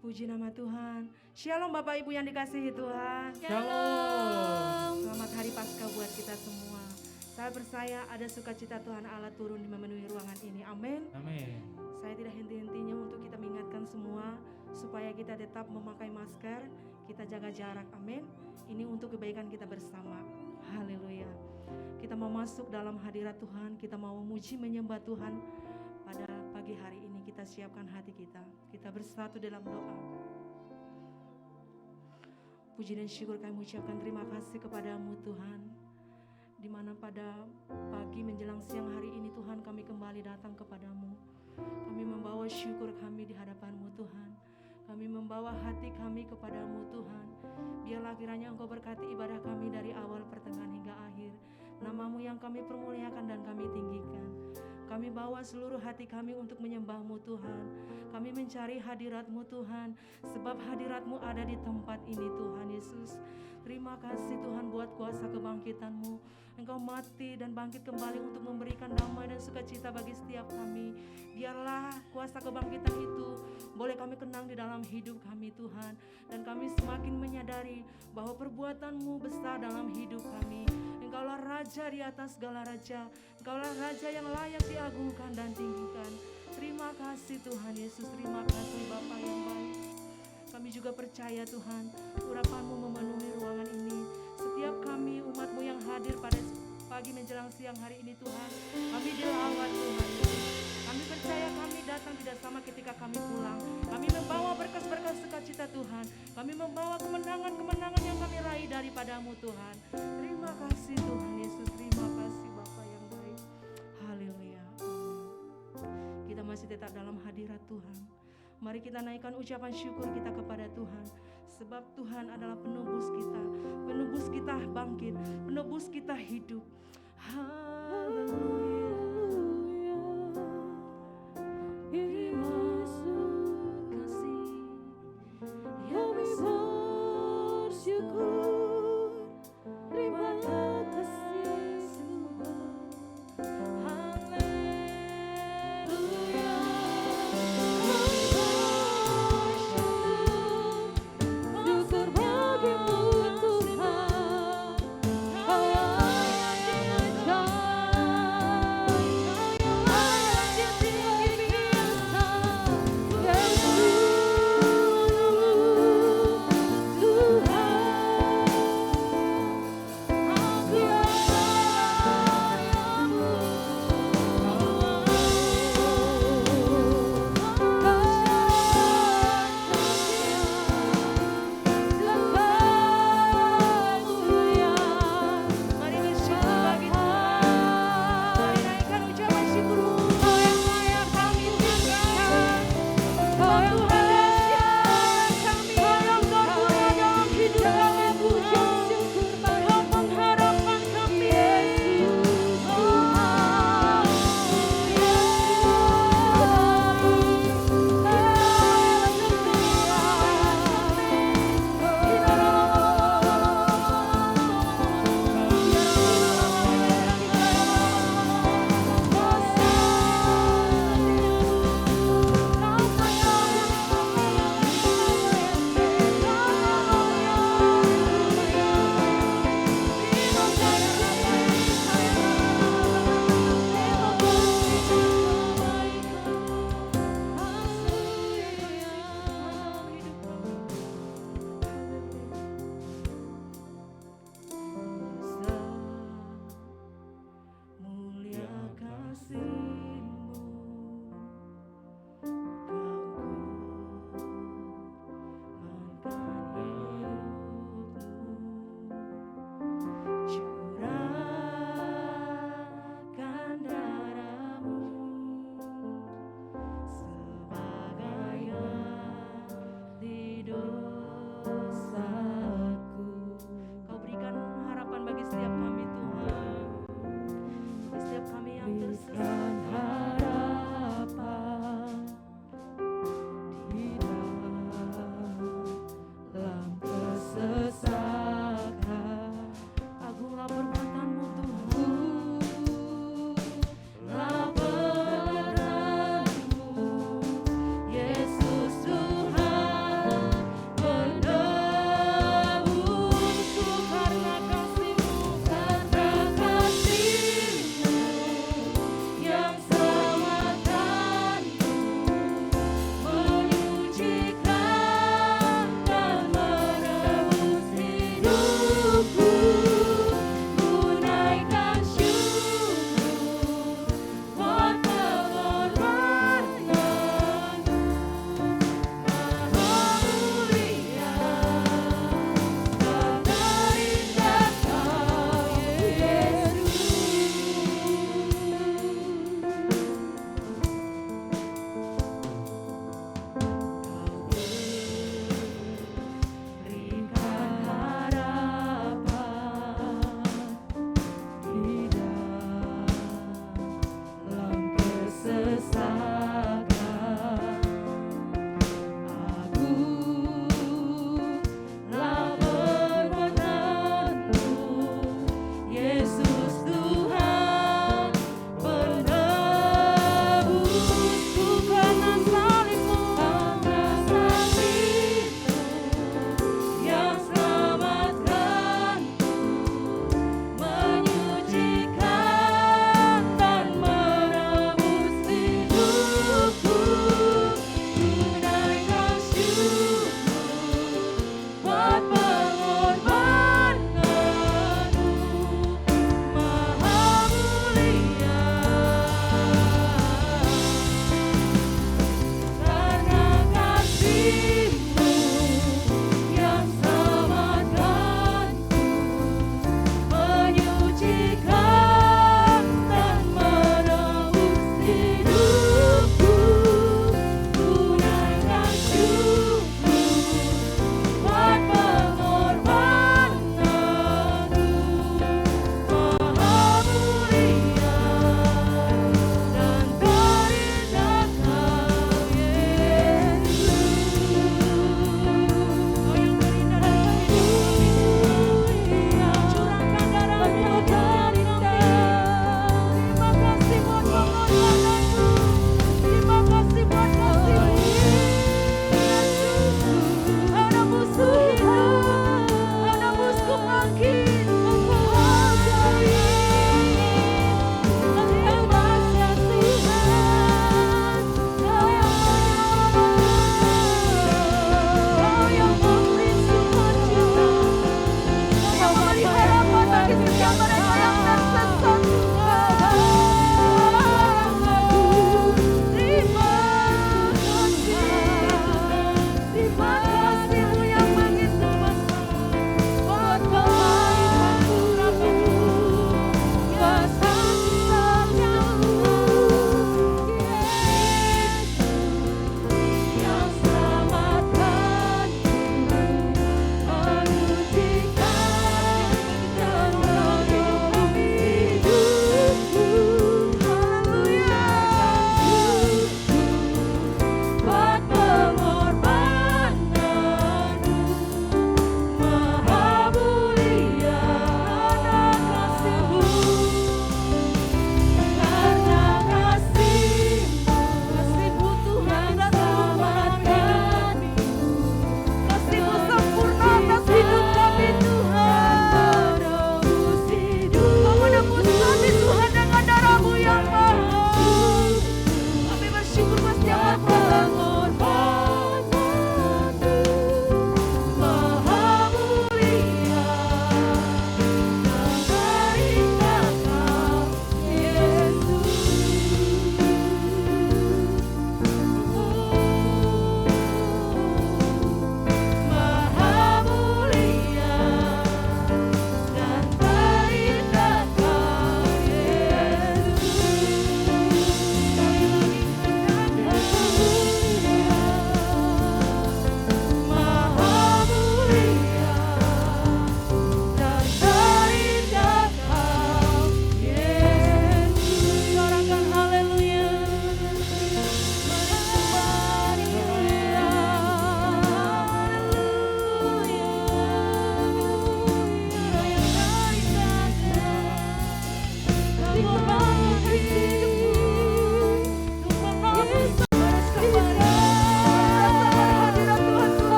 Puji nama Tuhan. Shalom Bapak Ibu yang dikasihi Tuhan. Shalom. Selamat hari Paskah buat kita semua. Saya percaya ada sukacita Tuhan Allah turun di memenuhi ruangan ini. Amin. Amin. Saya tidak henti-hentinya untuk kita mengingatkan semua supaya kita tetap memakai masker, kita jaga jarak. Amin. Ini untuk kebaikan kita bersama. Haleluya. Kita mau masuk dalam hadirat Tuhan, kita mau memuji menyembah Tuhan. Pada pagi hari ini kita siapkan hati kita. Kita bersatu dalam doa. Puji dan syukur kami ucapkan terima kasih kepadamu Tuhan. Di mana pada pagi menjelang siang hari ini Tuhan kami kembali datang kepadamu. Kami membawa syukur kami di hadapanmu Tuhan. Kami membawa hati kami kepadamu Tuhan. Biarlah kiranya Engkau berkati ibadah kami dari awal pertengahan hingga akhir. Namamu yang kami permuliakan dan kami tinggikan. Kami bawa seluruh hati kami untuk menyembah-Mu Tuhan. Kami mencari hadirat-Mu Tuhan. Sebab hadirat-Mu ada di tempat ini Tuhan Yesus. Terima kasih Tuhan buat kuasa kebangkitan-Mu. Engkau mati dan bangkit kembali untuk memberikan damai dan sukacita bagi setiap kami. Biarlah kuasa kebangkitan itu boleh kami kenang di dalam hidup kami Tuhan. Dan kami semakin menyadari bahwa perbuatan-Mu besar dalam hidup kami. Engkaulah Raja di atas segala raja. Engkaulah Raja yang layak diagungkan dan tinggikan. Terima kasih Tuhan Yesus. Terima kasih Bapa yang baik. Kami juga percaya Tuhan, urapan-Mu memenuhi ruangan ini. Setiap kami umat-Mu yang hadir pada pagi menjelang siang hari ini Tuhan, kami dilawat Tuhan Yesus. Kami percaya kami datang tidak sama ketika kami pulang. Kami membawa berkas-berkas sukacita Tuhan. Kami membawa kemenangan-kemenangan yang kami raih daripada-Mu Tuhan. Terima kasih Tuhan Yesus. Terima kasih Bapa yang baik. Haleluya. Amin. Kita masih tetap dalam hadirat Tuhan. Mari kita naikkan ucapan syukur kita kepada Tuhan. Sebab Tuhan adalah penebus kita. Penebus kita bangkit. Penebus kita hidup. Haleluya. Terima kasih. Ya bersyukur. Terima kasih semua.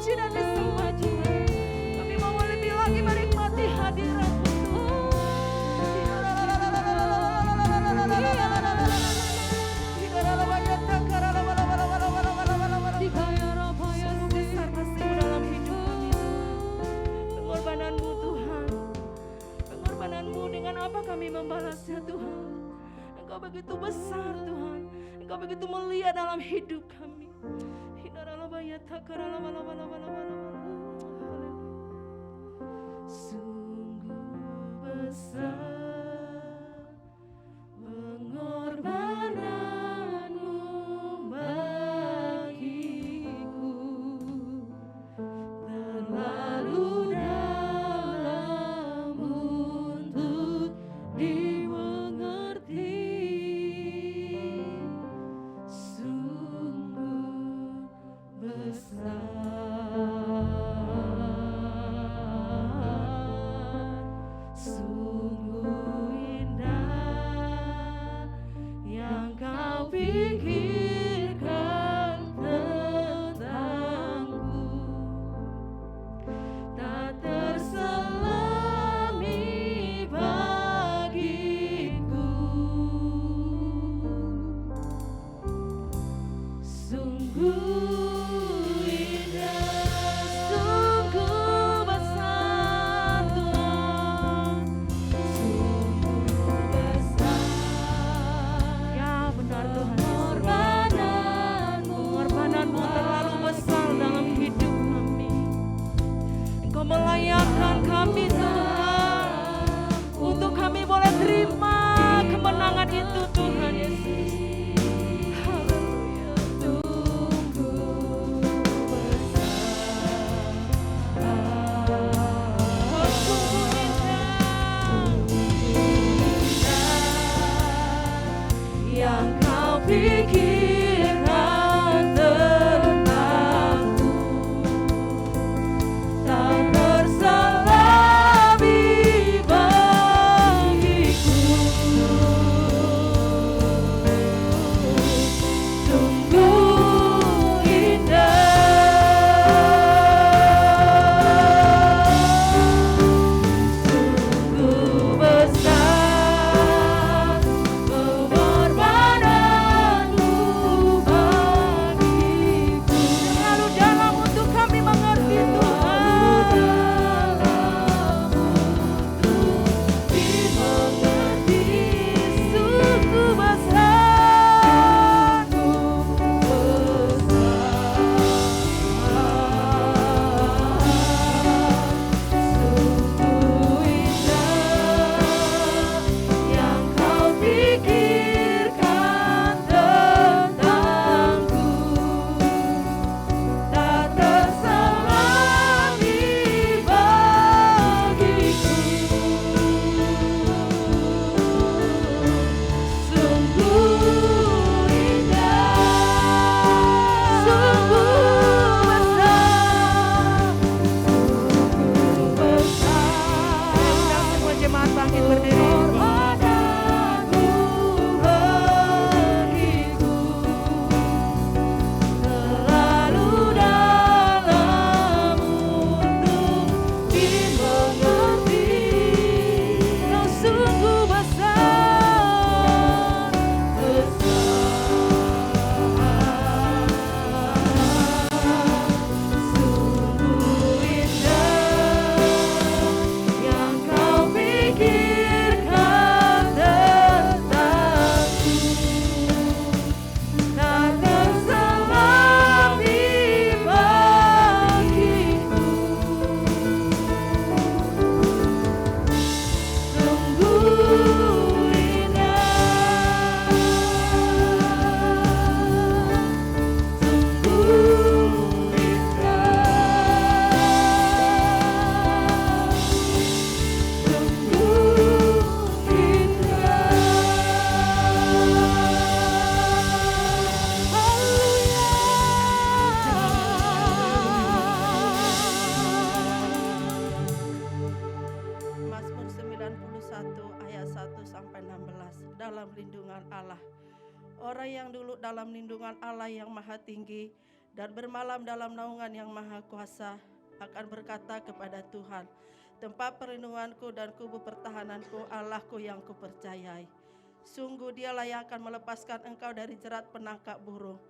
dipuji dan disembah Tuhan. Kami mau lebih lagi menikmati hadirat-Mu Tuhan. Besar kasih-Mu dalam hidup kami Tuhan. Pengorbanan-Mu Tuhan. Pengorbanan-Mu dengan apa kami membalasnya Tuhan. Engkau begitu besar Tuhan. Engkau begitu mulia dalam hidup kami. Sungguh besar pengorbanan-Mu bagiku, terlalu dalam untuk dimengerti. Sungguh besar, sungguh indah yang Kau pikirkan tentangku, tak terselami bagiku. Sungguh indah, sungguh besar Tuhan, sungguh besar. Ya benar Tuhan, pengorbanan-Mu terlalu besar dalam hidup kami. Engkau melayakkan kami Tuhan, untuk kami boleh terima kemenangan itu Tuhan Yesus. Haleluya. Oh, sungguh indah yang Kau pikirkan tentangku, tak terselami bagiku. Sungguh indah, sungguh besar pengorbanan-Mu bagiku. Terlalu dalam untuk kami mengerti Tuhan. Dimengerti, sungguh besar, sungguh indah yang Kau pikirkan tentangku, tak terselami bagiku. Sungguh indah, sungguh besar, sungguh besar. Semua jemaat bangkit berdiri. Pengorbanan-Mu bagiku, terlalu dalam untuk dimengerti. Kau sungguh besar, sungguh indah yang Kau pikirkan tentangku, tak terselami bagiku. Sungguh indah, sungguh Mazmur 91 ayat 1 sampai 16. Dalam lindungan Allah. Orang yang dulu dalam lindungan Allah yang maha tinggi dan bermalam dalam naungan yang maha kuasa, akan berkata kepada Tuhan, tempat perlindunganku dan kubu pertahananku, Allahku yang kupercayai. Sungguh Dialah yang akan melepaskan engkau dari jerat penangkap burung,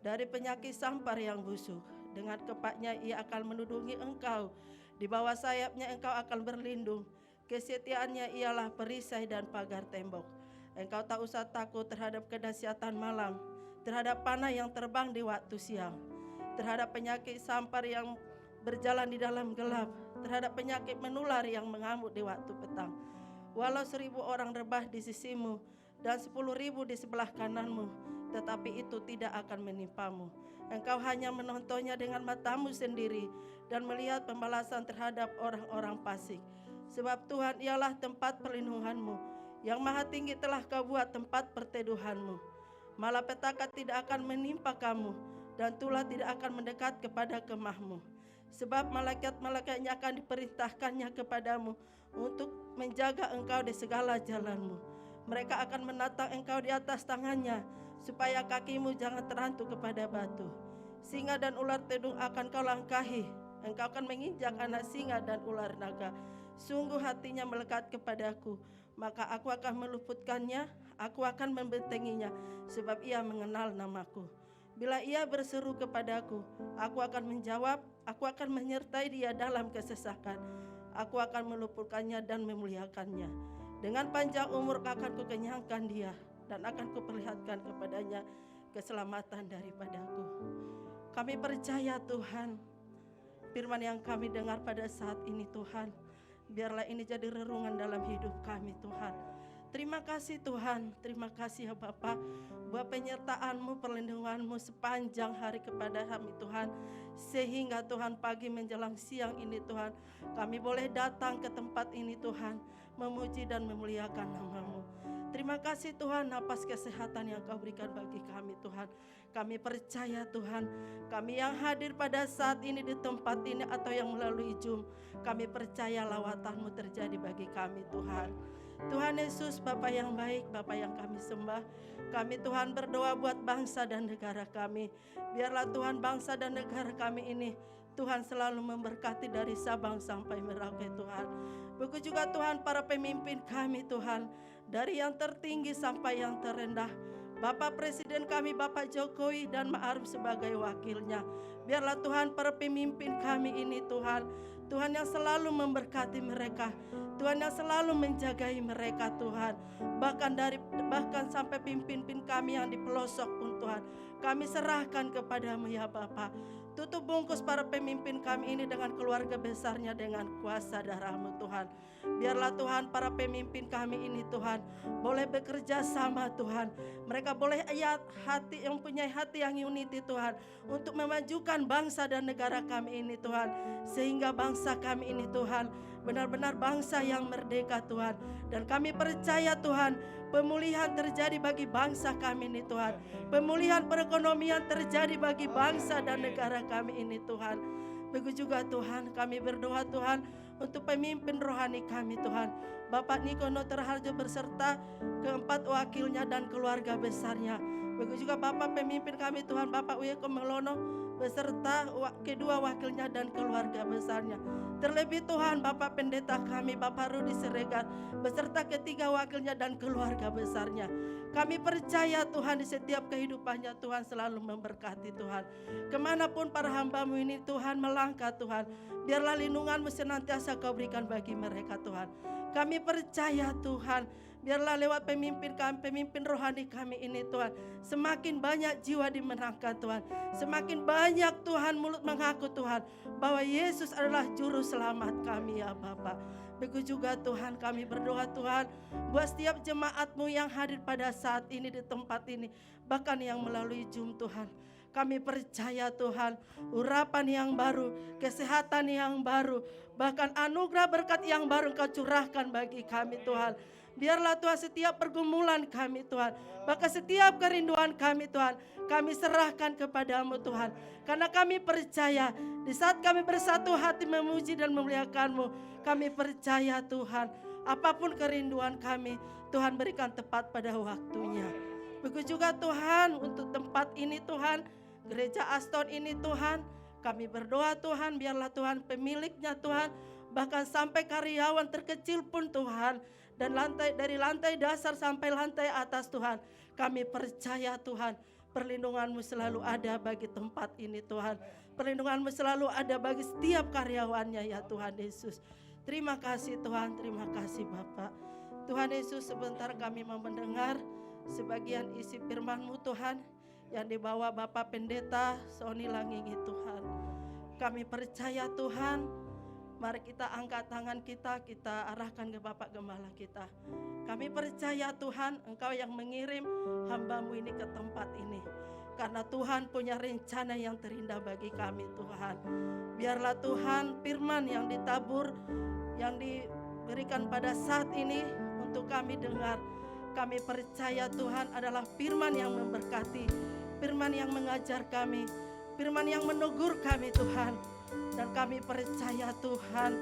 dari penyakit sampar yang busuk. Dengan kepaknya Ia akan menudungi engkau, di bawah sayapnya engkau akan berlindung. Kesetiaannya ialah perisai dan pagar tembok. Engkau tak usah takut terhadap kedahsyatan malam, terhadap panah yang terbang di waktu siang, terhadap penyakit sampar yang berjalan di dalam gelap, terhadap penyakit menular yang mengamuk di waktu petang. Walau 1.000 orang rebah di sisimu dan 10.000 di sebelah kananmu, tetapi itu tidak akan menimpamu. Engkau hanya menontonnya dengan matamu sendiri dan melihat pembalasan terhadap orang-orang fasik. Sebab Tuhan ialah tempat perlindunganmu, yang maha tinggi telah kau buat tempat perteduhanmu. Malapetaka tidak akan menimpa kamu, dan tulah tidak akan mendekat kepada kemahmu. Sebab malaikat-malaikatnya akan diperintahkannya kepadamu untuk menjaga engkau di segala jalanmu. Mereka akan menatang engkau di atas tangannya, supaya kakimu jangan terhantuk kepada batu. Singa dan ular tedung akan kau langkahi, engkau akan menginjak anak singa dan ular naga. Sungguh hatinya melekat kepadaku, maka aku akan meluputkannya, aku akan membentenginya, sebab ia mengenal namaku. Bila ia berseru kepadaku, aku akan menjawab, aku akan menyertai dia dalam kesesakan. Aku akan meluputkannya dan memuliakannya. Dengan panjang umur akan kukenyangkan dia, dan akan kuperlihatkan kepadanya keselamatan daripadaku. Kami percaya Tuhan, firman yang kami dengar pada saat ini Tuhan, biarlah ini jadi renungan dalam hidup kami Tuhan. Terima kasih Tuhan, terima kasih ya Bapa, buat penyertaan-Mu, perlindungan-Mu sepanjang hari kepada kami Tuhan. Sehingga Tuhan pagi menjelang siang ini Tuhan, kami boleh datang ke tempat ini Tuhan, memuji dan memuliakan nama-Mu. Terima kasih Tuhan atas kesehatan yang Kau berikan bagi kami Tuhan. Kami percaya Tuhan, kami yang hadir pada saat ini di tempat ini atau yang melalui Zoom, kami percaya lawatan-Mu terjadi bagi kami Tuhan. Tuhan Yesus, Bapa yang baik, Bapa yang kami sembah, kami Tuhan berdoa buat bangsa dan negara kami. Biarlah Tuhan bangsa dan negara kami ini Tuhan selalu memberkati dari Sabang sampai Merauke Tuhan. Begitu juga Tuhan para pemimpin kami Tuhan, dari yang tertinggi sampai yang terendah. Bapak Presiden kami Bapak Jokowi dan Ma'ruf sebagai wakilnya. Biarlah Tuhan para pemimpin kami ini Tuhan, Tuhan yang selalu memberkati mereka, Tuhan yang selalu menjagai mereka Tuhan. Bahkan sampai pimpin kami yang di pelosok pun Tuhan, kami serahkan kepadamu ya Bapa. Tutup bungkus para pemimpin kami ini dengan keluarga besarnya dengan kuasa darah-Mu Tuhan. Biarlah Tuhan para pemimpin kami ini Tuhan boleh bekerja sama Tuhan. Mereka boleh mempunyai hati yang unity Tuhan, untuk memajukan bangsa dan negara kami ini Tuhan. Sehingga bangsa kami ini Tuhan benar-benar bangsa yang merdeka Tuhan. Dan kami percaya Tuhan, pemulihan terjadi bagi bangsa kami ini Tuhan. Pemulihan perekonomian terjadi bagi bangsa dan negara kami ini Tuhan. Begitu juga Tuhan, kami berdoa Tuhan untuk pemimpin rohani kami Tuhan. Bapak Nikono Terharjo berserta keempat wakilnya dan keluarga besarnya. Begitu juga Bapak pemimpin kami Tuhan, Bapak Uyeko Melono beserta kedua wakilnya dan keluarga besarnya. Terlebih Tuhan Bapak Pendeta kami Bapak Rudi Siregar beserta ketiga wakilnya dan keluarga besarnya. Kami percaya Tuhan di setiap kehidupannya Tuhan selalu memberkati Tuhan. Kemanapun para hamba-Mu ini Tuhan melangkah Tuhan, biarlah lindungan-Mu senantiasa Kau berikan bagi mereka Tuhan. Kami percaya Tuhan, biarlah lewat pemimpin rohani kami ini Tuhan, semakin banyak jiwa dimenangkan Tuhan. Semakin banyak Tuhan mulut mengaku Tuhan bahwa Yesus adalah juru selamat kami ya Bapa. Begitu juga Tuhan kami berdoa Tuhan buat setiap jemaat-Mu yang hadir pada saat ini di tempat ini, bahkan yang melalui Zoom Tuhan. Kami percaya Tuhan, urapan yang baru, kesehatan yang baru, bahkan anugerah berkat yang baru Kau curahkan bagi kami Tuhan. Biarlah Tuhan setiap pergumulan kami Tuhan, bahkan setiap kerinduan kami Tuhan, kami serahkan kepadamu Tuhan. Karena kami percaya di saat kami bersatu hati memuji dan memuliakan-Mu, kami percaya Tuhan, apapun kerinduan kami, Tuhan berikan tepat pada waktunya. Begitu juga Tuhan untuk tempat ini Tuhan, gereja Aston ini Tuhan. Kami berdoa Tuhan, biarlah Tuhan pemiliknya Tuhan, bahkan sampai karyawan terkecil pun Tuhan, dan dari lantai dasar sampai lantai atas Tuhan, kami percaya Tuhan, perlindungan-Mu selalu ada bagi tempat ini Tuhan. Perlindungan-Mu selalu ada bagi setiap karyawannya ya Tuhan Yesus. Terima kasih Tuhan, terima kasih Bapak. Tuhan Yesus, sebentar kami mau mendengar sebagian isi firman-Mu Tuhan, yang dibawa Bapak Pendeta Sony Langingi Tuhan. Kami percaya Tuhan, mari kita angkat tangan kita arahkan ke Bapak Gembala kita. Kami percaya Tuhan, Engkau yang mengirim hamba-Mu ini ke tempat ini. Karena Tuhan punya rencana yang terindah bagi kami Tuhan. Biarlah Tuhan firman yang ditabur, yang diberikan pada saat ini untuk kami dengar. Kami percaya Tuhan adalah firman yang memberkati, firman yang mengajar kami, firman yang menegur kami Tuhan. Dan kami percaya Tuhan,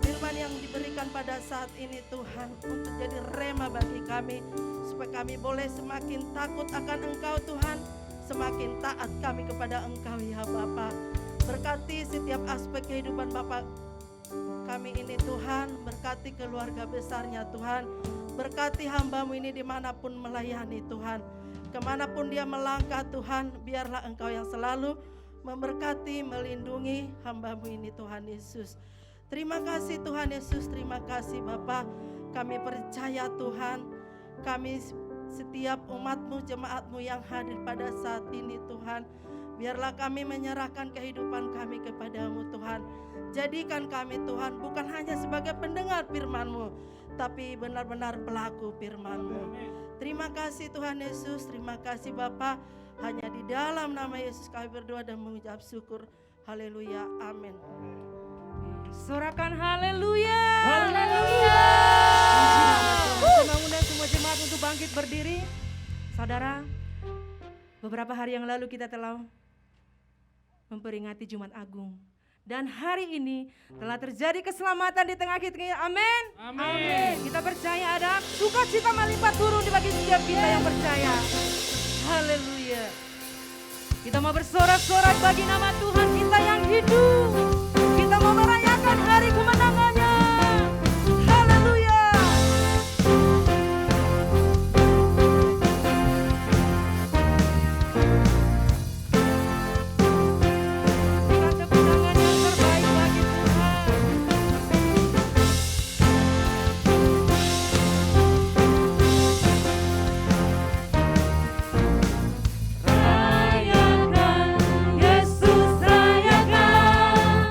firman yang diberikan pada saat ini Tuhan untuk jadi rema bagi kami, supaya kami boleh semakin takut akan Engkau Tuhan, semakin taat kami kepada Engkau ya Bapa. Berkati setiap aspek kehidupan Bapak kami ini Tuhan, berkati keluarga besarnya Tuhan, berkati hamba-Mu ini dimanapun melayani Tuhan, kemanapun dia melangkah Tuhan, biarlah Engkau yang selalu memberkati, melindungi hamba-Mu ini Tuhan Yesus. Terima kasih Tuhan Yesus, terima kasih Bapa. Kami percaya Tuhan, kami setiap umat-Mu, jemaat-Mu yang hadir pada saat ini Tuhan, biarlah kami menyerahkan kehidupan kami kepada-Mu Tuhan. Jadikan kami Tuhan bukan hanya sebagai pendengar firman-Mu, tapi benar-benar pelaku firman-Mu. Terima kasih Tuhan Yesus, terima kasih Bapa. Hanya di dalam nama Yesus kami berdoa dan mengucap syukur. Haleluya, amin. Sorakan haleluya. Haleluya. Saya mengundang semua jemaat untuk bangkit berdiri. Saudara, beberapa hari yang lalu kita telah memperingati Jumat Agung. Dan hari ini telah terjadi keselamatan di tengah kita. Amin. Amin. Kita percaya ada sukacita melimpah turun di bagi setiap kita yang percaya. Haleluya. Kita mau bersorak-sorak bagi nama Tuhan kita yang hidup. Kita mau merayakan hari kemenangannya. Haleluya. Berikan tepuk tangan yang terbaik bagi Tuhan. Rayakan, Yesus rayakan.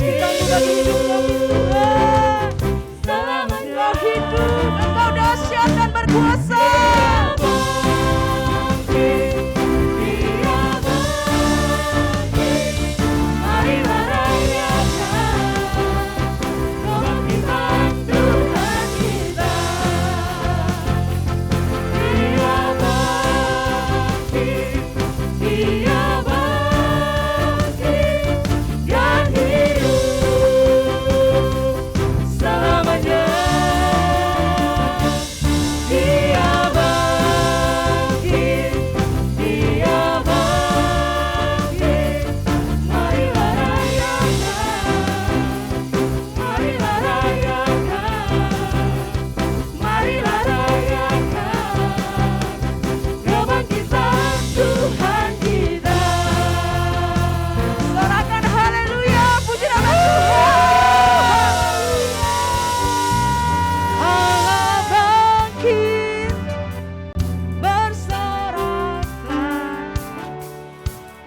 kasih-Mu bagi hidup kami Tuhan. Engkau hidup, Engkau dahsyat dan berkuasa. Sorakan haleluya, puji nama Tuhan. Allah bangkit, bersoraklah.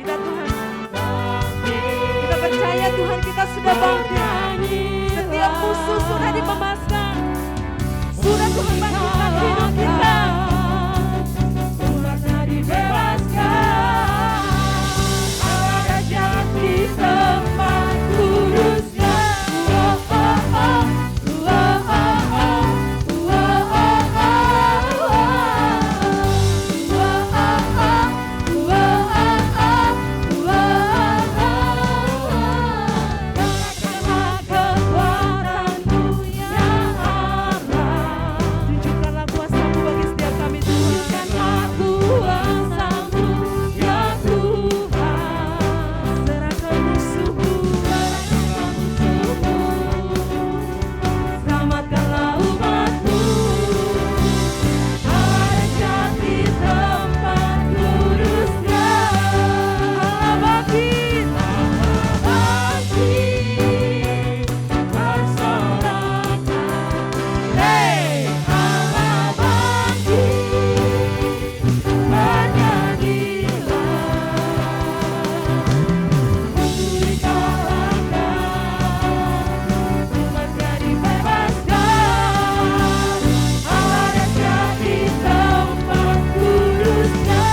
Kita Tuhan, kita percaya Tuhan kita sudah bangkit. Setiap musuh sudah dibebaskan. Sudah Tuhan bangkitkan hidup kita. Sudah dibebaskan. Ada jati tempat kudusnya. Kekuatanmu ya Allah. Tunjukkanlah kuasa-Mu bagi setiap kami Tuhan. Tunjukkanlah kuasa-Mu ya Tuhan. Serahkan musuh-Mu, selamatkanlah umat-Mu. Ada jati tempat kudusnya. Allah bangkit, bersoraklah. Hei, Allah bangkit, bernyanyilah. Musuh dikalahkan, umatnya dibebaskan. Ada jati tempat kudusnya.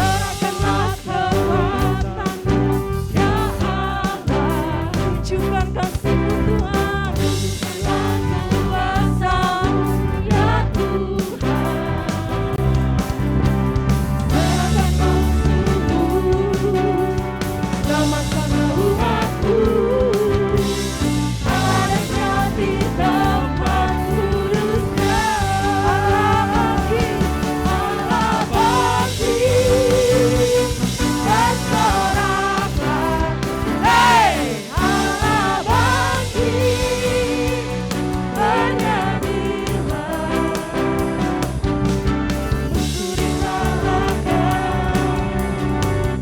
Berikanlah kekuatan-Mu ya Allah. Tunjukkan kasih-Mu Tuhan. Tunjukkanlah kuasa-Mu ya Tuhan. Serahkan musuh-Mu, selamatkanlah umat-Mu. Ada jati tempat kudusnya. Allah bangkit, bersoraklah. Hei, Allah bangkit, bernyanyilah. Musuh dikalahkan,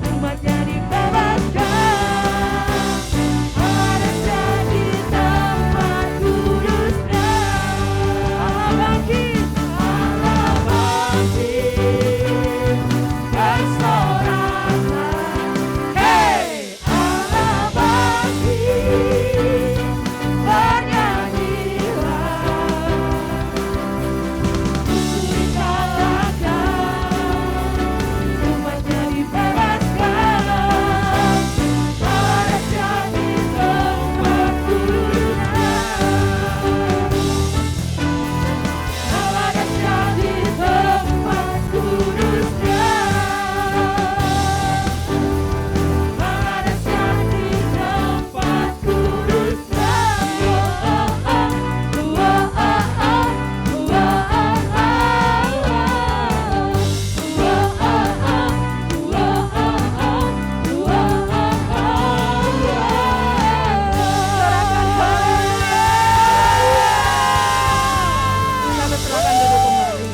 umatnya dibebaskan. Ada jati tempat kudusnya. Allah bangkit, bersoraklah. Hei, Allah bangkit, bernyanyilah. Musuh dikalahkan, umatnya dibebaskan. Ada jati tempat kudusnya. Ada jati tempat kudusnya. Ada jati tempat kudusnya. Selamat silakan duduk kembali.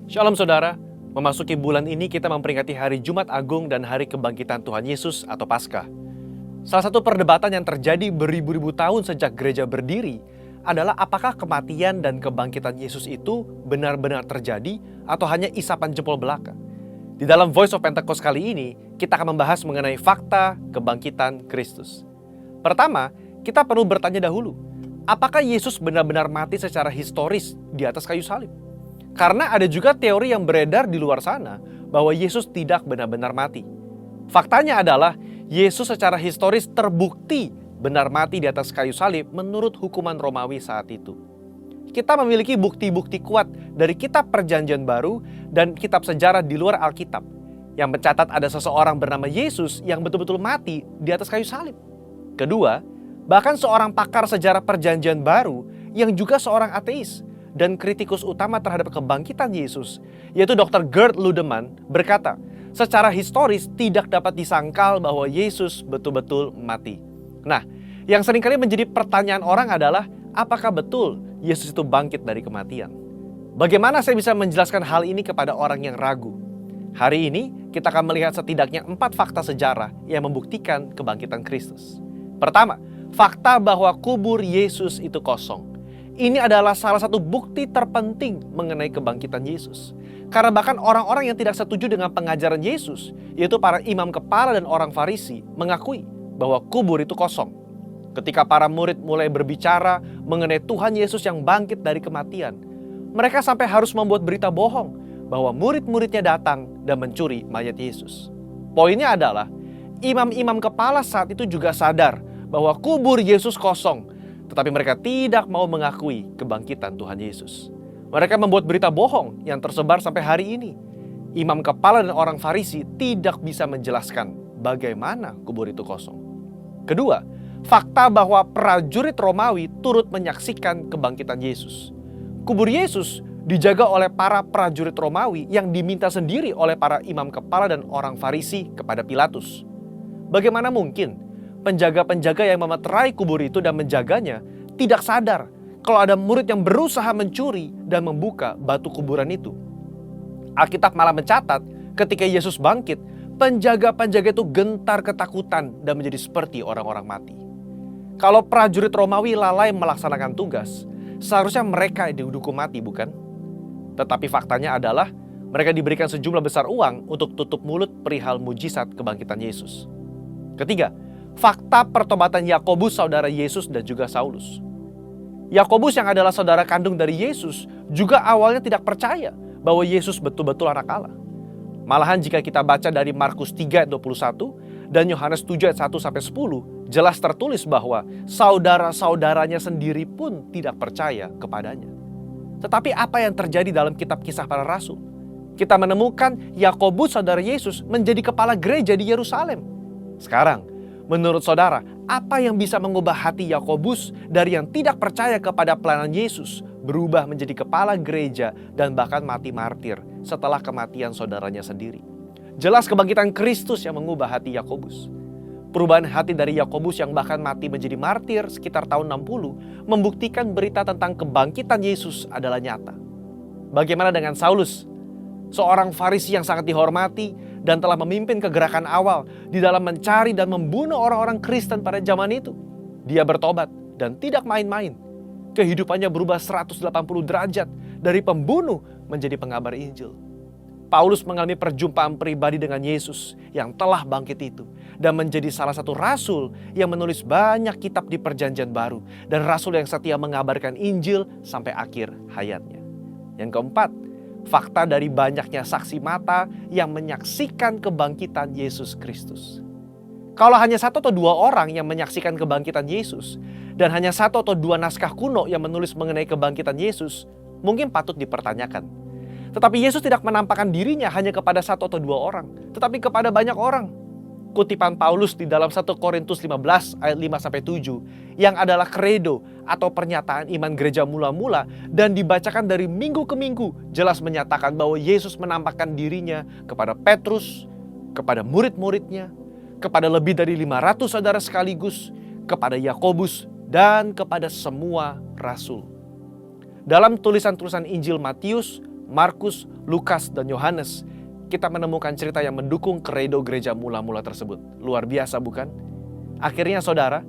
Shalom saudara, Memasuki bulan ini kita memperingati hari Jumat Agung dan hari kebangkitan Tuhan Yesus atau Paskah. Salah satu perdebatan yang terjadi beribu-ribu tahun sejak gereja berdiri adalah apakah kematian dan kebangkitan Yesus itu benar-benar terjadi atau hanya isapan jempol belaka. Di dalam Voice of Pentecost kali ini, kita akan membahas mengenai fakta kebangkitan Kristus. Pertama, kita perlu bertanya dahulu, apakah Yesus benar-benar mati secara historis di atas kayu salib? Karena ada juga teori yang beredar di luar sana bahwa Yesus tidak benar-benar mati. Faktanya adalah Yesus secara historis terbukti benar mati di atas kayu salib menurut hukuman Romawi saat itu. Kita memiliki bukti-bukti kuat dari kitab Perjanjian Baru dan kitab sejarah di luar Alkitab yang mencatat ada seseorang bernama Yesus yang betul-betul mati di atas kayu salib. Kedua, bahkan seorang pakar sejarah Perjanjian Baru yang juga seorang ateis dan kritikus utama terhadap kebangkitan Yesus, yaitu Dr. Gerd Ludemann, berkata, secara historis tidak dapat disangkal bahwa Yesus betul-betul mati. Nah, yang seringkali menjadi pertanyaan orang adalah, apakah betul Yesus itu bangkit dari kematian? Bagaimana saya bisa menjelaskan hal ini kepada orang yang ragu? Hari ini kita akan melihat setidaknya 4 fakta sejarah yang membuktikan kebangkitan Kristus. Pertama, fakta bahwa kubur Yesus itu kosong. Ini adalah salah satu bukti terpenting mengenai kebangkitan Yesus. Karena bahkan orang-orang yang tidak setuju dengan pengajaran Yesus, yaitu para imam kepala dan orang Farisi, mengakui bahwa kubur itu kosong. Ketika para murid mulai berbicara mengenai Tuhan Yesus yang bangkit dari kematian, mereka sampai harus membuat berita bohong bahwa murid-muridnya datang dan mencuri mayat Yesus. Poinnya adalah, imam-imam kepala saat itu juga sadar bahwa kubur Yesus kosong, tetapi mereka tidak mau mengakui kebangkitan Tuhan Yesus. Mereka membuat berita bohong yang tersebar sampai hari ini. Imam kepala dan orang Farisi tidak bisa menjelaskan bagaimana kubur itu kosong. Kedua, fakta bahwa prajurit Romawi turut menyaksikan kebangkitan Yesus. Kubur Yesus dijaga oleh para prajurit Romawi yang diminta sendiri oleh para imam kepala dan orang Farisi kepada Pilatus. Bagaimana mungkin penjaga-penjaga yang memeterai kubur itu dan menjaganya tidak sadar kalau ada murid yang berusaha mencuri dan membuka batu kuburan itu? Alkitab malah mencatat ketika Yesus bangkit, penjaga-penjaga itu gentar ketakutan dan menjadi seperti orang-orang mati. Kalau prajurit Romawi lalai melaksanakan tugas, seharusnya mereka dihukum mati, bukan? Tetapi faktanya adalah mereka diberikan sejumlah besar uang untuk tutup mulut perihal mujizat kebangkitan Yesus. Ketiga, fakta pertobatan Yakobus saudara Yesus dan juga Saulus. Yakobus yang adalah saudara kandung dari Yesus juga awalnya tidak percaya bahwa Yesus betul-betul anak Allah. Malahan jika kita baca dari Markus 3 ayat 21 dan Yohanes 7 ayat 1-10, jelas tertulis bahwa saudara-saudaranya sendiri pun tidak percaya kepadanya. Tetapi apa yang terjadi dalam kitab Kisah Para Rasul? Kita menemukan Yakobus saudara Yesus menjadi kepala gereja di Yerusalem. Sekarang, menurut saudara, apa yang bisa mengubah hati Yakobus dari yang tidak percaya kepada pelayanan Yesus berubah menjadi kepala gereja dan bahkan mati martir setelah kematian saudaranya sendiri? Jelas kebangkitan Kristus yang mengubah hati Yakobus. Perubahan hati dari Yakobus yang bahkan mati menjadi martir sekitar tahun 60 membuktikan berita tentang kebangkitan Yesus adalah nyata. Bagaimana dengan Saulus? Seorang Farisi yang sangat dihormati dan telah memimpin kegerakan awal di dalam mencari dan membunuh orang-orang Kristen pada zaman itu. Dia bertobat dan tidak main-main. Kehidupannya berubah 180 derajat dari pembunuh menjadi pengabar Injil. Paulus mengalami perjumpaan pribadi dengan Yesus yang telah bangkit itu dan menjadi salah satu rasul yang menulis banyak kitab di Perjanjian Baru dan rasul yang setia mengabarkan Injil sampai akhir hayatnya. Yang keempat, fakta dari banyaknya saksi mata yang menyaksikan kebangkitan Yesus Kristus. Kalau hanya 1 atau 2 orang yang menyaksikan kebangkitan Yesus dan hanya 1 atau 2 naskah kuno yang menulis mengenai kebangkitan Yesus, mungkin patut dipertanyakan. Tetapi Yesus tidak menampakkan dirinya hanya kepada 1 atau 2 orang, tetapi kepada banyak orang. Kutipan Paulus di dalam 1 Korintus 15 ayat 5-7 yang adalah kredo atau pernyataan iman gereja mula-mula dan dibacakan dari minggu ke minggu jelas menyatakan bahwa Yesus menampakkan dirinya kepada Petrus, kepada murid-muridnya, kepada lebih dari 500 saudara sekaligus, kepada Yakobus, dan kepada semua rasul. Dalam tulisan-tulisan Injil Matius, Markus, Lukas, dan Yohanes, kita menemukan cerita yang mendukung kredo gereja mula-mula tersebut. Luar biasa bukan? Akhirnya saudara,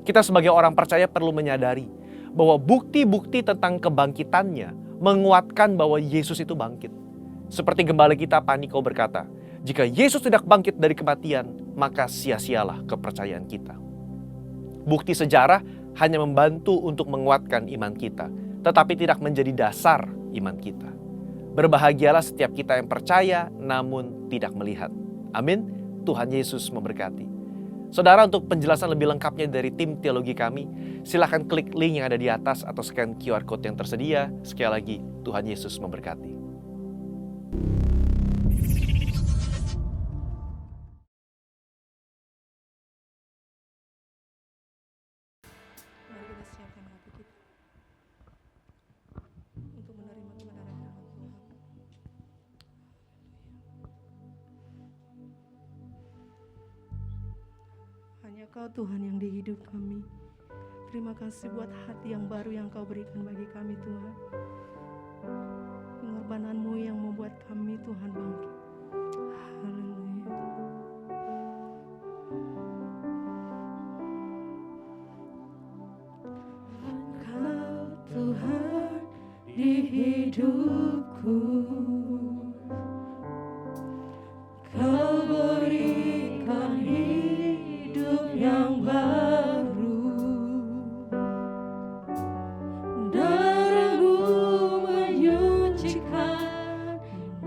kita sebagai orang percaya perlu menyadari bahwa bukti-bukti tentang kebangkitannya menguatkan bahwa Yesus itu bangkit. Seperti gembala kita Paniko berkata, jika Yesus tidak bangkit dari kematian, maka sia-sialah kepercayaan kita. Bukti sejarah hanya membantu untuk menguatkan iman kita, tetapi tidak menjadi dasar iman kita. Berbahagialah setiap kita yang percaya namun tidak melihat. Amin. Tuhan Yesus memberkati. Saudara, untuk penjelasan lebih lengkapnya dari tim teologi kami, silakan klik link yang ada di atas atau scan QR Code yang tersedia. Sekali lagi, Tuhan Yesus memberkati. Mari kita siapkan hati kita untuk menerima kebenaran firman Tuhan. Hanya Kau Tuhan yang di hidup kami. Terima kasih buat hati yang baru yang Kau berikan bagi kami Tuhan. Pengorbanan-Mu yang membuat kami Tuhan bangkit. Haleluya. Kau Tuhan di hidupku, Kau berikan hidup yang baru. Darah-Mu menyucikan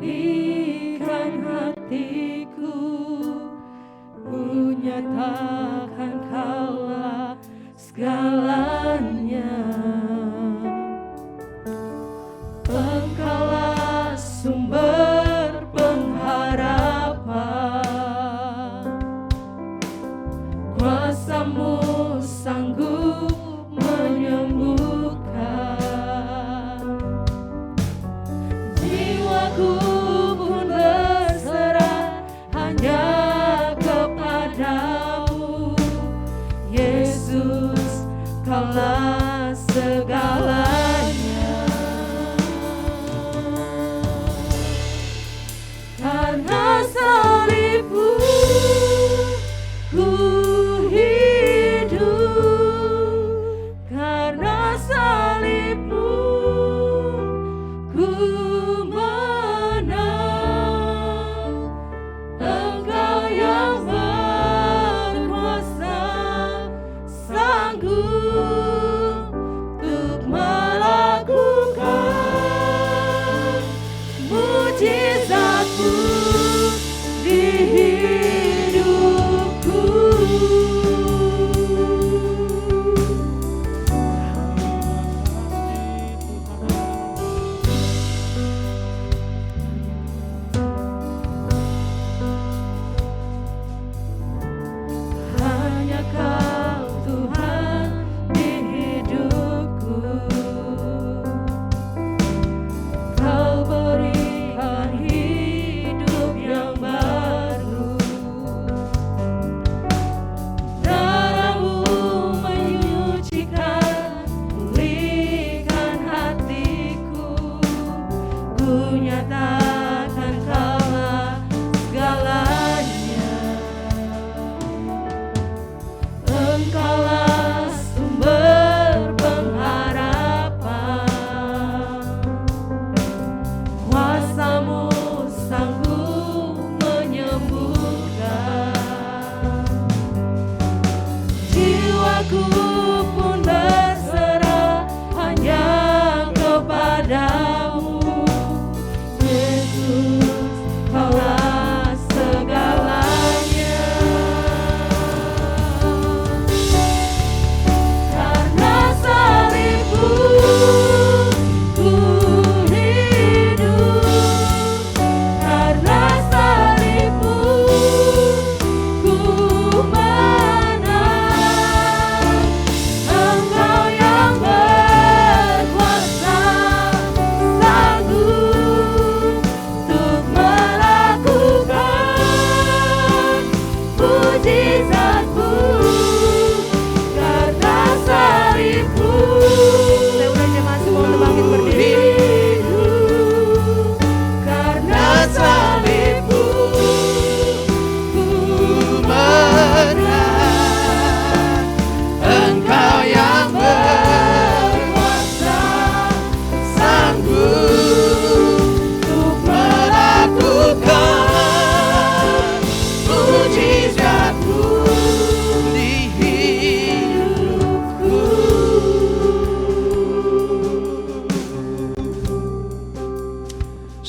ikan hatiku. Ku nyatakan Kaulah segalanya. Engkaulah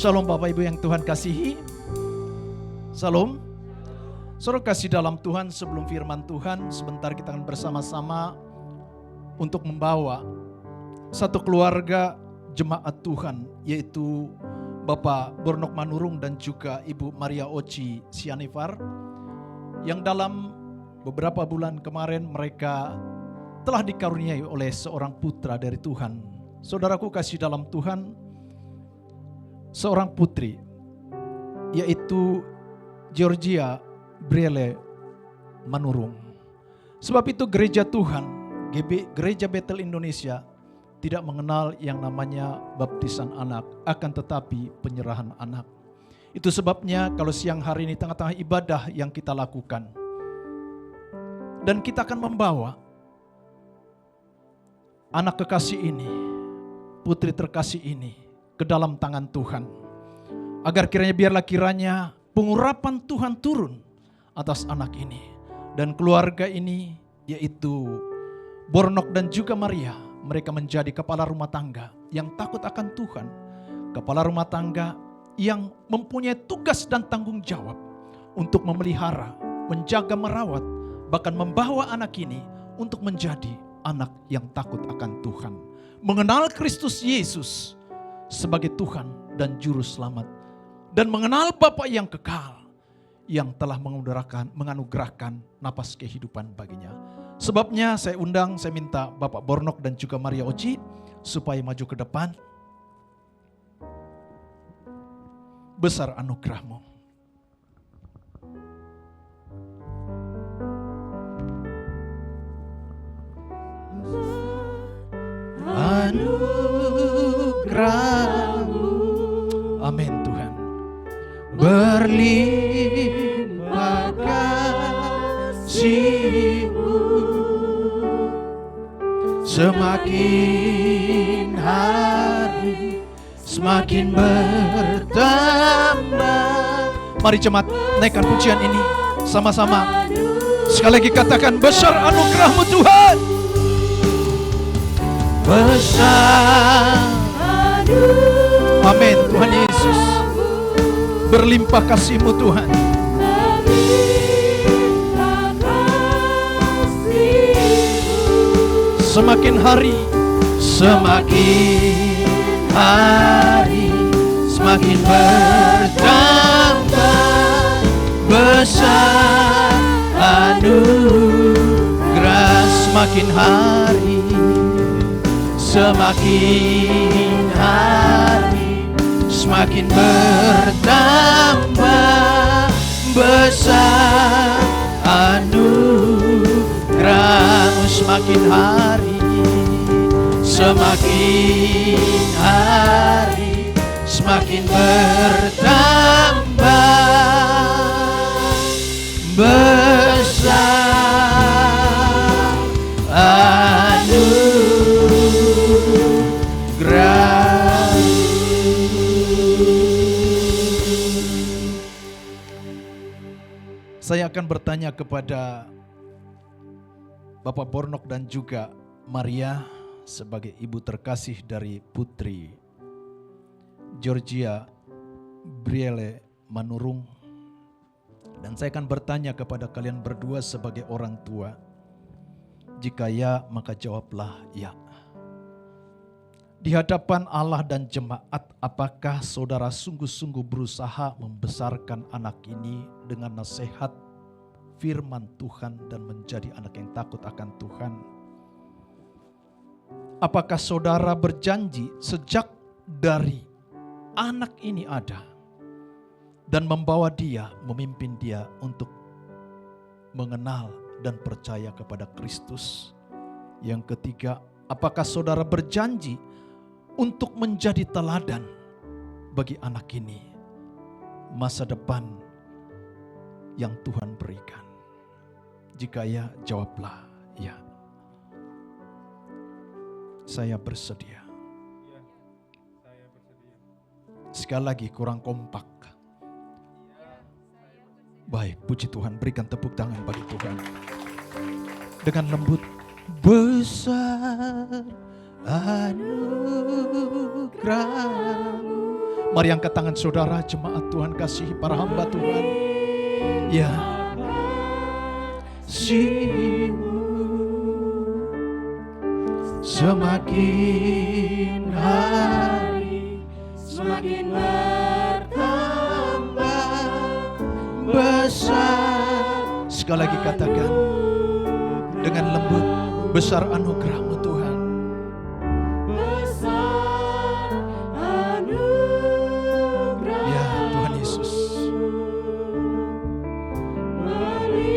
Shalom Bapak Ibu yang Tuhan kasihi. Shalom. Saudara kasih dalam Tuhan, sebelum firman Tuhan, sebentar kita akan bersama-sama untuk membawa satu keluarga jemaat Tuhan, yaitu Bapak Bornok Manurung dan juga Ibu Maria Oci Sianifar, yang dalam beberapa bulan kemarin mereka telah dikaruniai oleh seorang putra dari Tuhan. Saudaraku kasih dalam Tuhan, seorang putri, yaitu Georgia Brielle Manurung. Sebab itu gereja Tuhan, Gereja Betel Indonesia, tidak mengenal yang namanya baptisan anak, akan tetapi penyerahan anak. Itu sebabnya kalau siang hari ini tengah-tengah ibadah yang kita lakukan, dan kita akan membawa anak kekasih ini, putri terkasih ini ke dalam tangan Tuhan, agar kiranya pengurapan Tuhan turun atas anak ini dan keluarga ini, yaitu Bornok dan juga Maria. Mereka menjadi kepala rumah tangga yang takut akan Tuhan, kepala rumah tangga yang mempunyai tugas dan tanggung jawab untuk memelihara, menjaga, merawat, bahkan membawa anak ini untuk menjadi anak yang takut akan Tuhan, mengenal Kristus Yesus sebagai Tuhan dan Juru Selamat, dan mengenal Bapa yang kekal yang telah menganugerahkan napas kehidupan baginya. Sebabnya saya minta Bapak Bornok dan juga Maria Oci supaya maju ke depan. Besar anugerah-Mu. Anugerah-Mu, amin Tuhan, berlimpah kasih-Mu, semakin hari semakin bertambah. Mari jemaat naikkan pujian ini sama-sama. Sekali lagi katakan, besar anugerah-Mu Tuhan. Besar, amin Tuhan Yesus, berlimpah kasih-Mu Tuhan. Semakin hari semakin bertambah, besar anugerah. Semakin hari semakin bertambah, besar anugerah-Mu. Semakin hari semakin bertambah, besar anugerah. Saya akan bertanya kepada Bapak Bornok dan juga Maria sebagai ibu terkasih dari putri Georgia Brielle Manurung. Dan saya akan bertanya kepada kalian berdua sebagai orang tua. Jika ya, maka jawablah ya. Di hadapan Allah dan jemaat, apakah saudara sungguh-sungguh berusaha membesarkan anak ini dengan nasihat firman Tuhan dan menjadi anak yang takut akan Tuhan? Apakah saudara berjanji sejak dari anak ini ada dan membawa dia, memimpin dia untuk mengenal dan percaya kepada Kristus? Yang ketiga, apakah saudara berjanji untuk menjadi teladan bagi anak ini masa depan yang Tuhan berikan? Jika ya, jawablah ya. Saya bersedia. Sekali lagi, kurang kompak. Baik, puji Tuhan, berikan tepuk tangan bagi Tuhan. Dengan lembut, besar anugerah-Mu, Mari angkat tangan saudara, jemaat Tuhan kasihi, para hamba Tuhan. Ya, kasih-Mu semakin hari semakin bertambah besar. Sekali lagi katakan dengan lembut, besar anugerah-Mu Tuhan. Besar anugerah. Ya Tuhan Yesus. Melimpahkan.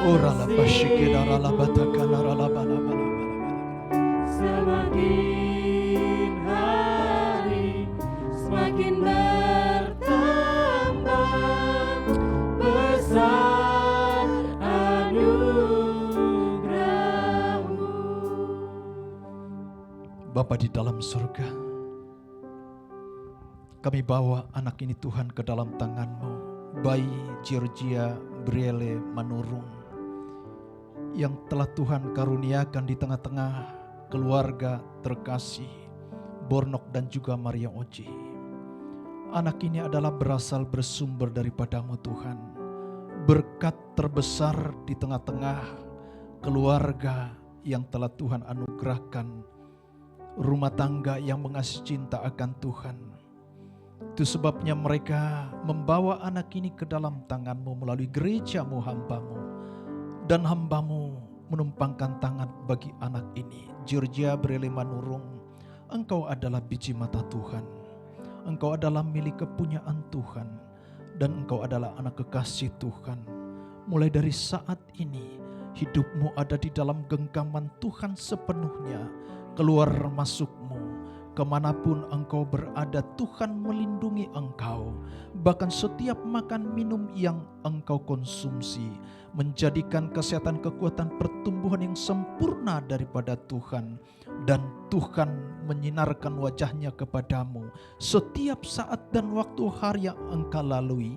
Orala basyikida rala batakana rala bala bala bala. Semakin hari semakin bertambah besar anugerah-Mu. Bapa di dalam surga, kami bawa anak ini Tuhan ke dalam tangan-Mu, bayi Georgia Brielle Manurung, yang telah Tuhan karuniakan di tengah-tengah keluarga terkasih Bornok dan juga Maria Oji. Anak ini adalah berasal bersumber daripada-Mu Tuhan, berkat terbesar di tengah-tengah keluarga yang telah Tuhan anugerahkan, rumah tangga yang mengasihi cinta akan Tuhan. Itu sebabnya mereka membawa anak ini ke dalam tangan-Mu melalui gereja-Mu, hamba-Mu. Dan hamba-Mu menumpangkan tangan bagi anak ini, Georgia Brielle Manurung. Engkau adalah biji mata Tuhan. Engkau adalah milik kepunyaan Tuhan. Dan Engkau adalah anak kekasih Tuhan. Mulai dari saat ini, hidup-Mu ada di dalam genggaman Tuhan sepenuhnya. Keluar masuk-Mu, kemanapun Engkau berada, Tuhan melindungi Engkau. Bahkan setiap makan minum yang Engkau konsumsi, menjadikan kesehatan, kekuatan, pertumbuhan yang sempurna daripada Tuhan. Dan Tuhan menyinarkan wajah-Nya kepadamu setiap saat dan waktu hari yang engkau lalui.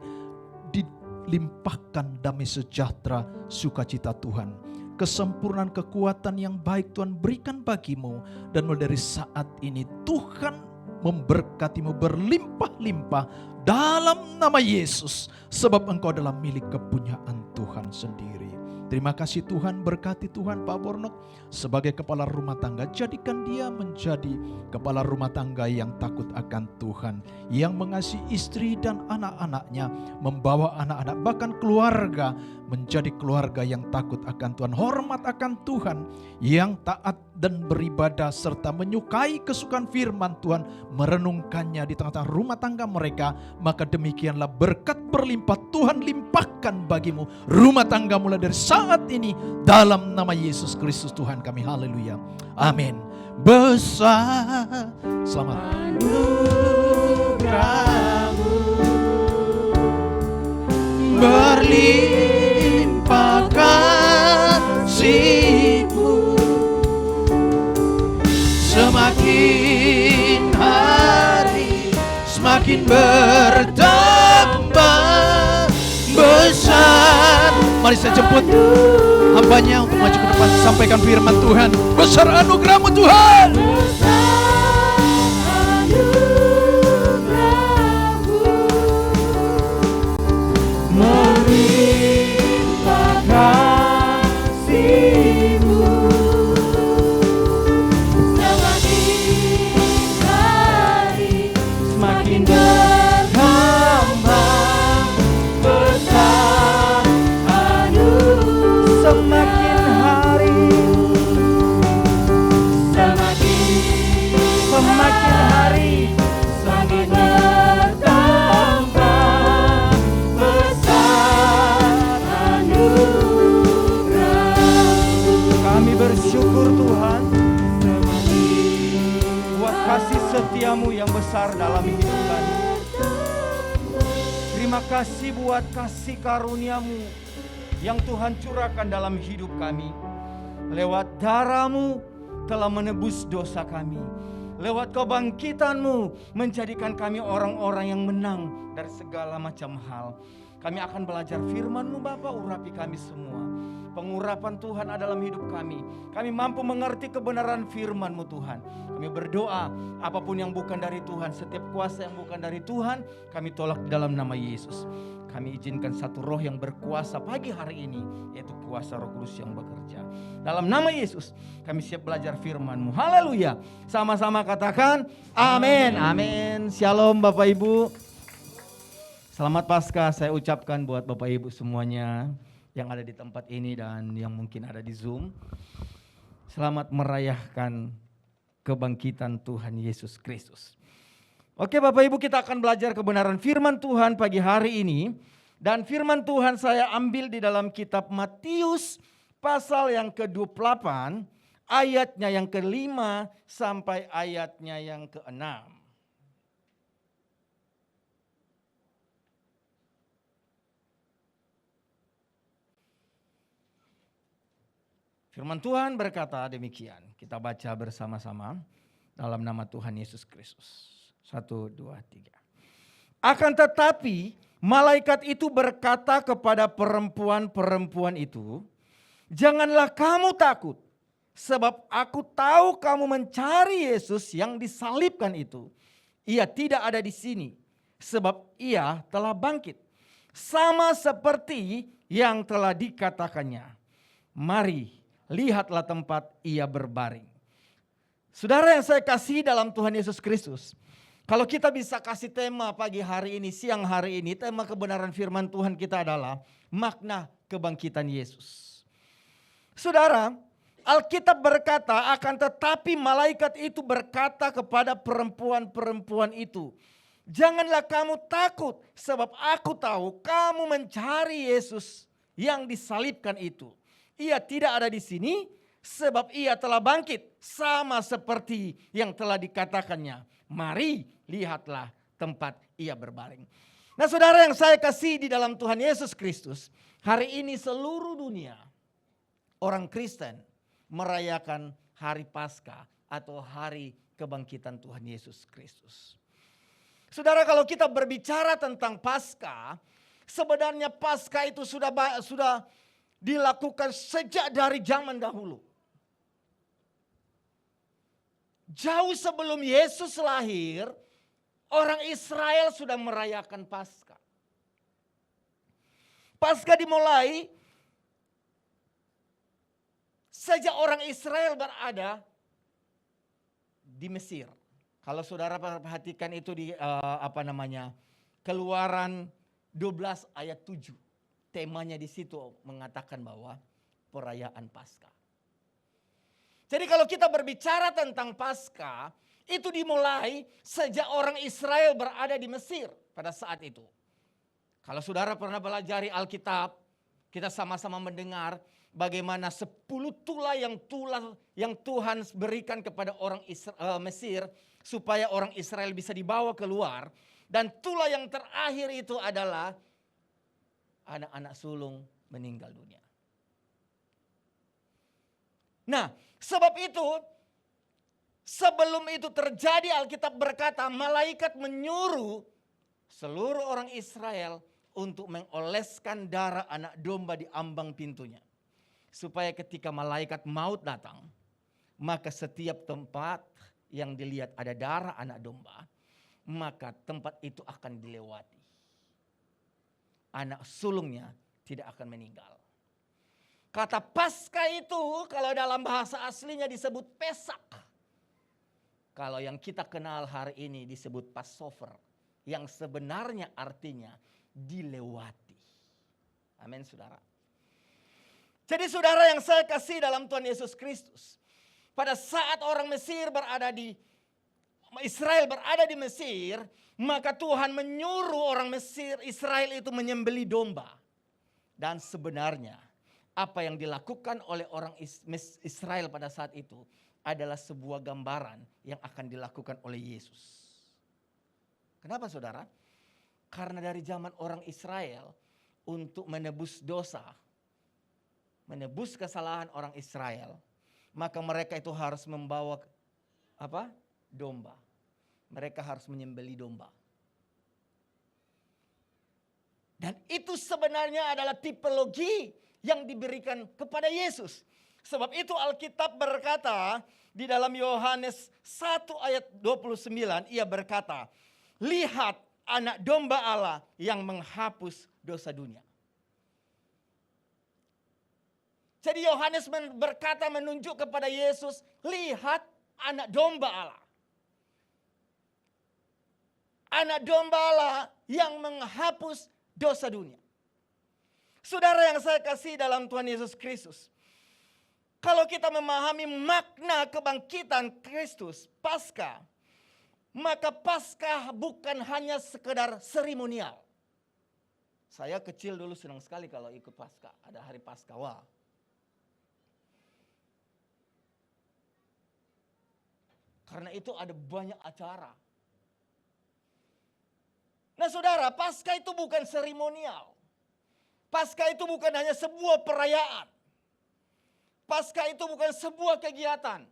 Dilimpahkan damai sejahtera, sukacita Tuhan. Kesempurnaan kekuatan yang baik Tuhan berikan bagimu. Dan mulai dari saat ini Tuhan memberkatimu berlimpah-limpah dalam nama Yesus. Sebab engkau adalah milik kepunyaan Tuhan sendiri. Terima kasih Tuhan, berkati Tuhan Pak Bornok sebagai kepala rumah tangga. Jadikan dia menjadi kepala rumah tangga yang takut akan Tuhan, yang mengasihi istri dan anak-anaknya, membawa anak-anak bahkan keluarga menjadi keluarga yang takut akan Tuhan, hormat akan Tuhan, yang taat dan beribadah serta menyukai kesukaan firman Tuhan, merenungkannya di tengah-tengah rumah tangga mereka. Maka demikianlah berkat berlimpah Tuhan limpahkan bagimu, rumah tangga mulai dari saat ini dalam nama Yesus Kristus Tuhan kami. Haleluya, amin. Besar selamat anugerah-Mu, berlimpah kasih-Mu, semakin hari semakin bertambah besar. Mari saya jemput hamba-Nya untuk maju ke depan, sampaikan firman Tuhan. Besar anugerah-Mu Tuhan. Melimpah kasih-Mu, semakin hari semakin bertambah besar anugerah. Semakin hari semakin bertambah besar anugerah. Kami bersyukur Tuhan buat kasih setia-Mu yang besar dalam hidup kami. Terima kasih buat kasih karunia-Mu yang Tuhan curahkan dalam hidup kami. Lewat darah-Mu telah menebus dosa kami. Lewat kebangkitan-Mu menjadikan kami orang-orang yang menang dari segala macam hal. Kami akan belajar firman-Mu Bapa, urapi kami semua. Pengurapan Tuhan ada dalam hidup kami. Kami mampu mengerti kebenaran firman-Mu Tuhan. Kami berdoa apapun yang bukan dari Tuhan, setiap kuasa yang bukan dari Tuhan, kami tolak di dalam nama Yesus. Kami izinkan satu roh yang berkuasa pagi hari ini, yaitu kuasa Roh Kudus yang bekerja. Dalam nama Yesus, kami siap belajar firman-Mu. Haleluya. Sama-sama katakan amin. Amin. Shalom Bapak Ibu. Selamat Paskah saya ucapkan buat Bapak Ibu semuanya yang ada di tempat ini dan yang mungkin ada di Zoom. Selamat merayakan kebangkitan Tuhan Yesus Kristus. Oke Bapak Ibu, kita akan belajar kebenaran firman Tuhan pagi hari ini. Dan firman Tuhan saya ambil di dalam kitab Matius pasal yang ke-28, ayatnya yang ke-5 sampai ayatnya yang ke-6. Firman Tuhan berkata demikian. Kita baca bersama-sama dalam nama Tuhan Yesus Kristus. 1, 2, 3. Akan tetapi malaikat itu berkata kepada perempuan-perempuan itu, janganlah kamu takut, sebab aku tahu kamu mencari Yesus yang disalibkan itu. Ia tidak ada di sini, sebab ia telah bangkit. Sama seperti yang telah dikatakannya. Mari, lihatlah tempat ia berbaring. Saudara yang saya kasih dalam Tuhan Yesus Kristus, kalau kita bisa kasih tema pagi hari ini, siang hari ini, tema kebenaran firman Tuhan kita adalah makna kebangkitan Yesus. Saudara, Alkitab berkata akan tetapi malaikat itu berkata kepada perempuan-perempuan itu, janganlah kamu takut sebab aku tahu kamu mencari Yesus yang disalibkan itu. Ia tidak ada di sini sebab ia telah bangkit sama seperti yang telah dikatakannya. Mari lihatlah tempat ia berbaring. Nah saudara yang saya kasih di dalam Tuhan Yesus Kristus, hari ini seluruh dunia orang Kristen merayakan hari Paskah atau hari kebangkitan Tuhan Yesus Kristus. Saudara, kalau kita berbicara tentang Paskah, sebenarnya Paskah itu sudah dilakukan sejak dari zaman dahulu. Jauh sebelum Yesus lahir, orang Israel sudah merayakan Paskah. Paskah dimulai sejak orang Israel berada di Mesir. Kalau saudara perhatikan itu di Keluaran 12 ayat 7. Temanya di situ mengatakan bahwa perayaan Paskah. Jadi kalau kita berbicara tentang Paskah, itu dimulai sejak orang Israel berada di Mesir pada saat itu. Kalau saudara pernah belajari Alkitab, kita sama-sama mendengar bagaimana 10 tulah yang Tuhan berikan kepada orang Mesir supaya orang Israel bisa dibawa keluar. Dan tulah yang terakhir itu adalah anak-anak sulung meninggal dunia. Nah, sebab itu sebelum itu terjadi Alkitab berkata malaikat menyuruh seluruh orang Israel untuk mengoleskan darah anak domba di ambang pintunya. Supaya ketika malaikat maut datang, maka setiap tempat yang dilihat ada darah anak domba, maka tempat itu akan dilewati. Anak sulungnya tidak akan meninggal. Kata Paskah itu kalau dalam bahasa aslinya disebut Pesak. Kalau yang kita kenal hari ini disebut Passover. Yang sebenarnya artinya dilewati. Amin saudara. Jadi saudara yang saya kasih dalam Tuhan Yesus Kristus. Pada saat orang Mesir Israel berada di Mesir. Maka Tuhan menyuruh orang Israel itu menyembelih domba. Dan sebenarnya apa yang dilakukan oleh orang Israel pada saat itu adalah sebuah gambaran yang akan dilakukan oleh Yesus. Kenapa saudara? Karena dari zaman orang Israel untuk menebus dosa, menebus kesalahan orang Israel, maka mereka itu harus membawa domba. Mereka harus menyembelih domba. Dan itu sebenarnya adalah tipologi yang diberikan kepada Yesus. Sebab itu Alkitab berkata di dalam Yohanes 1 ayat 29, ia berkata, lihat anak domba Allah yang menghapus dosa dunia. Jadi Yohanes berkata menunjuk kepada Yesus, lihat anak domba Allah. Anak domba Allah yang menghapus dosa dunia. Saudara yang saya kasih dalam Tuhan Yesus Kristus. Kalau kita memahami makna kebangkitan Kristus, Paskah, maka Paskah bukan hanya sekedar seremonial. Saya kecil dulu senang sekali kalau ikut Paskah, ada hari Paskah. Wah. Karena itu ada banyak acara. Nah saudara, Paskah itu bukan seremonial. Paskah itu bukan hanya sebuah perayaan. Paskah itu bukan sebuah kegiatan.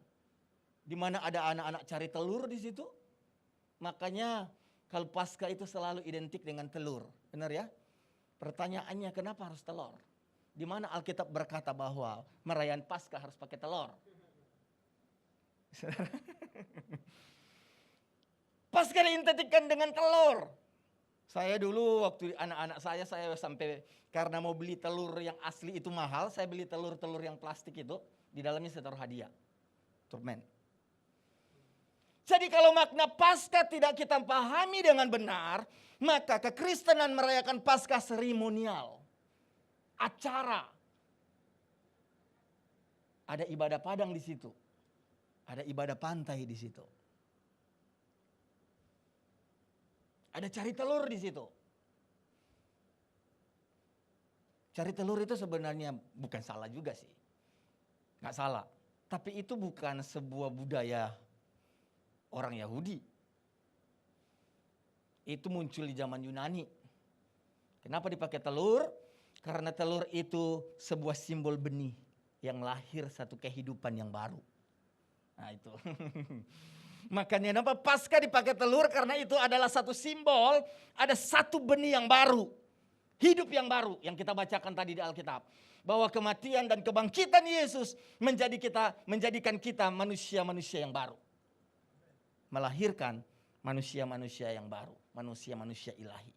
Di mana ada anak-anak cari telur di situ. Makanya kalau Paskah itu selalu identik dengan telur. Benar ya? Pertanyaannya kenapa harus telur? Di mana Alkitab berkata bahwa merayakan Paskah harus pakai telur. Paskah diidentikan dengan telur. Saya dulu waktu anak-anak saya sampai karena mau beli telur yang asli itu mahal, saya beli telur-telur yang plastik itu, di dalamnya saya taruh hadiah. Turmen. Jadi kalau makna Paskah tidak kita pahami dengan benar, maka kekristenan merayakan Paskah seremonial. Acara. Ada ibadah padang di situ. Ada ibadah pantai di situ. Ada cari telur di situ. Cari telur itu sebenarnya bukan salah juga sih. Nggak salah. Tapi itu bukan sebuah budaya orang Yahudi. Itu muncul di zaman Yunani. Kenapa dipakai telur? Karena telur itu sebuah simbol benih yang lahir satu kehidupan yang baru. Nah itu. Makanya kenapa Paskah dipakai telur? Karena itu adalah satu simbol, ada satu benih yang baru. Hidup yang baru yang kita bacakan tadi di Alkitab. Bahwa kematian dan kebangkitan Yesus menjadikan kita manusia-manusia yang baru. Melahirkan manusia-manusia yang baru. Manusia-manusia ilahi.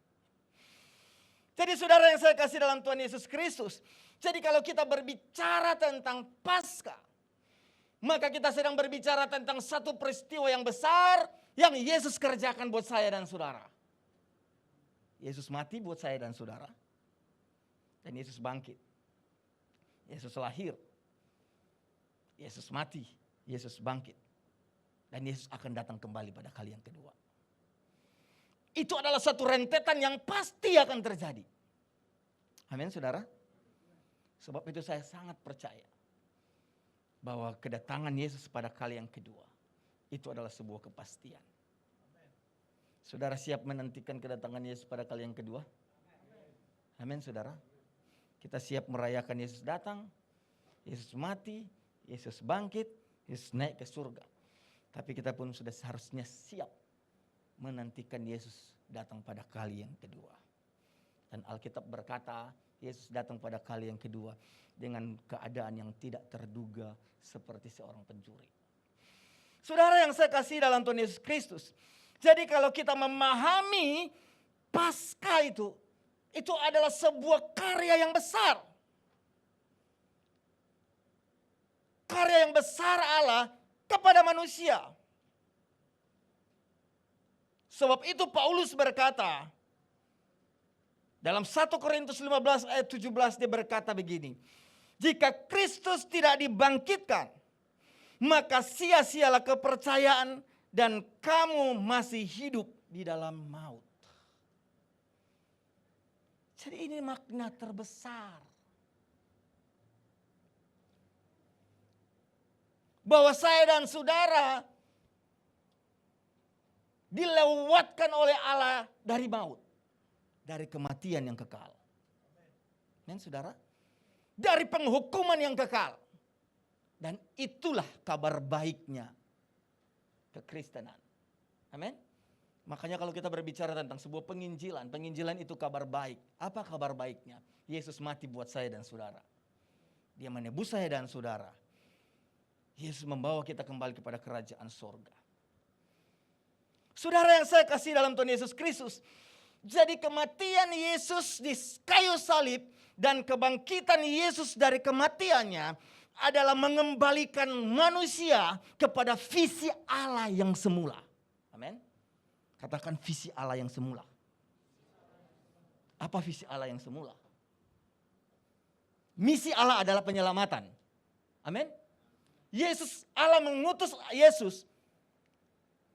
Jadi saudara yang saya kasih dalam Tuhan Yesus Kristus. Jadi kalau kita berbicara tentang Paskah, maka kita sedang berbicara tentang satu peristiwa yang besar yang Yesus kerjakan buat saya dan saudara. Yesus mati buat saya dan saudara. Dan Yesus bangkit. Yesus lahir. Yesus mati. Yesus bangkit. Dan Yesus akan datang kembali pada kali yang kedua. Itu adalah satu rentetan yang pasti akan terjadi. Amin saudara. Sebab itu saya sangat percaya bahwa kedatangan Yesus pada kali yang kedua itu adalah sebuah kepastian. Saudara siap menantikan kedatangan Yesus pada kali yang kedua? Amin saudara. Kita siap merayakan Yesus datang, Yesus mati, Yesus bangkit, Yesus naik ke surga. Tapi kita pun sudah seharusnya siap menantikan Yesus datang pada kali yang kedua. Dan Alkitab berkata Yesus datang pada kali yang kedua dengan keadaan yang tidak terduga seperti seorang pencuri. Saudara yang saya kasih dalam Tuhan Yesus Kristus. Jadi kalau kita memahami Paskah itu adalah sebuah karya yang besar. Karya yang besar Allah kepada manusia. Sebab itu Paulus berkata, dalam 1 Korintus 15 ayat 17 dia berkata begini. Jika Kristus tidak dibangkitkan, maka sia-sialah kepercayaan dan kamu masih hidup di dalam maut. Jadi ini makna terbesar. Bahwa saya dan saudara dilewatkan oleh Allah dari maut. Dari kematian yang kekal. Dan saudara, dari penghukuman yang kekal. Dan itulah kabar baiknya kekristenan. Amin. Makanya kalau kita berbicara tentang sebuah penginjilan, penginjilan itu kabar baik. Apa kabar baiknya? Yesus mati buat saya dan saudara. Dia menebus saya dan saudara. Yesus membawa kita kembali kepada kerajaan sorga. Saudara yang saya kasih dalam Tuhan Yesus Kristus, jadi kematian Yesus di kayu salib dan kebangkitan Yesus dari kematiannya adalah mengembalikan manusia kepada visi Allah yang semula. Amin. Katakan visi Allah yang semula. Apa visi Allah yang semula? Misi Allah adalah penyelamatan. Amin. Yesus, Allah mengutus Yesus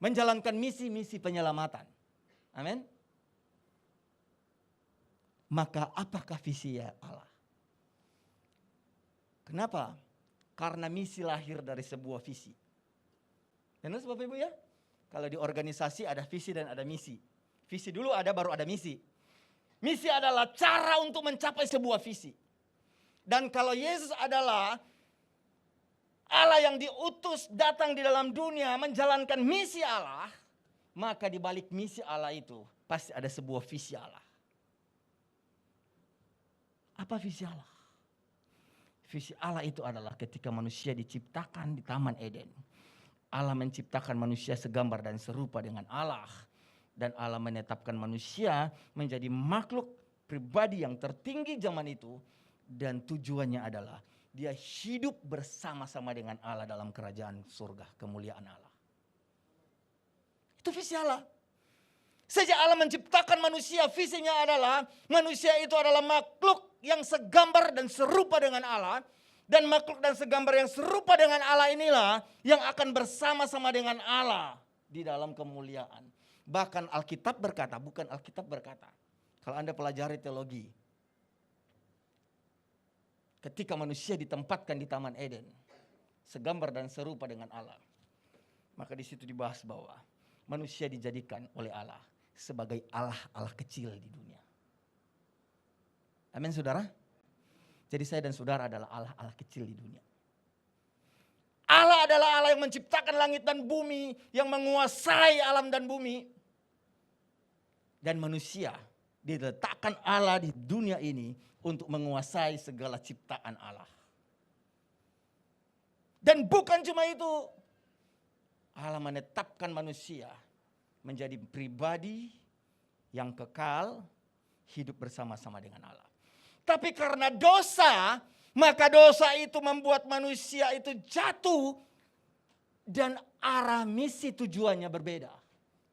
menjalankan misi-misi penyelamatan. Amin. Maka apakah visi Allah? Kenapa? Karena misi lahir dari sebuah visi. Benar Bapak Ibu ya? Kalau di organisasi ada visi dan ada misi. Visi dulu ada, baru ada misi. Misi adalah cara untuk mencapai sebuah visi. Dan kalau Yesus adalah Allah yang diutus datang di dalam dunia menjalankan misi Allah, maka di balik misi Allah itu pasti ada sebuah visi Allah. Apa visi Allah? Visi Allah itu adalah ketika manusia diciptakan di Taman Eden. Allah menciptakan manusia segambar dan serupa dengan Allah. Dan Allah menetapkan manusia menjadi makhluk pribadi yang tertinggi zaman itu. Dan tujuannya adalah dia hidup bersama-sama dengan Allah dalam kerajaan surga, kemuliaan Allah. Itu visi Allah. Sejak Allah menciptakan manusia, visinya adalah manusia itu adalah makhluk yang segambar dan serupa dengan Allah. Dan makhluk dan segambar yang serupa dengan Allah inilah yang akan bersama-sama dengan Allah di dalam kemuliaan. Bahkan Alkitab berkata, bukan Alkitab berkata. Kalau Anda pelajari teologi, ketika manusia ditempatkan di Taman Eden, segambar dan serupa dengan Allah, maka di situ dibahas bahwa manusia dijadikan oleh Allah sebagai Allah kecil di dunia. Amin saudara? Jadi saya dan saudara adalah Allah kecil di dunia. Allah adalah Allah yang menciptakan langit dan bumi, yang menguasai alam dan bumi. Dan manusia diletakkan Allah di dunia ini untuk menguasai segala ciptaan Allah. Dan bukan cuma itu, Allah menetapkan manusia menjadi pribadi yang kekal, hidup bersama-sama dengan Allah. Tapi karena dosa, maka dosa itu membuat manusia itu jatuh dan arah misi tujuannya berbeda.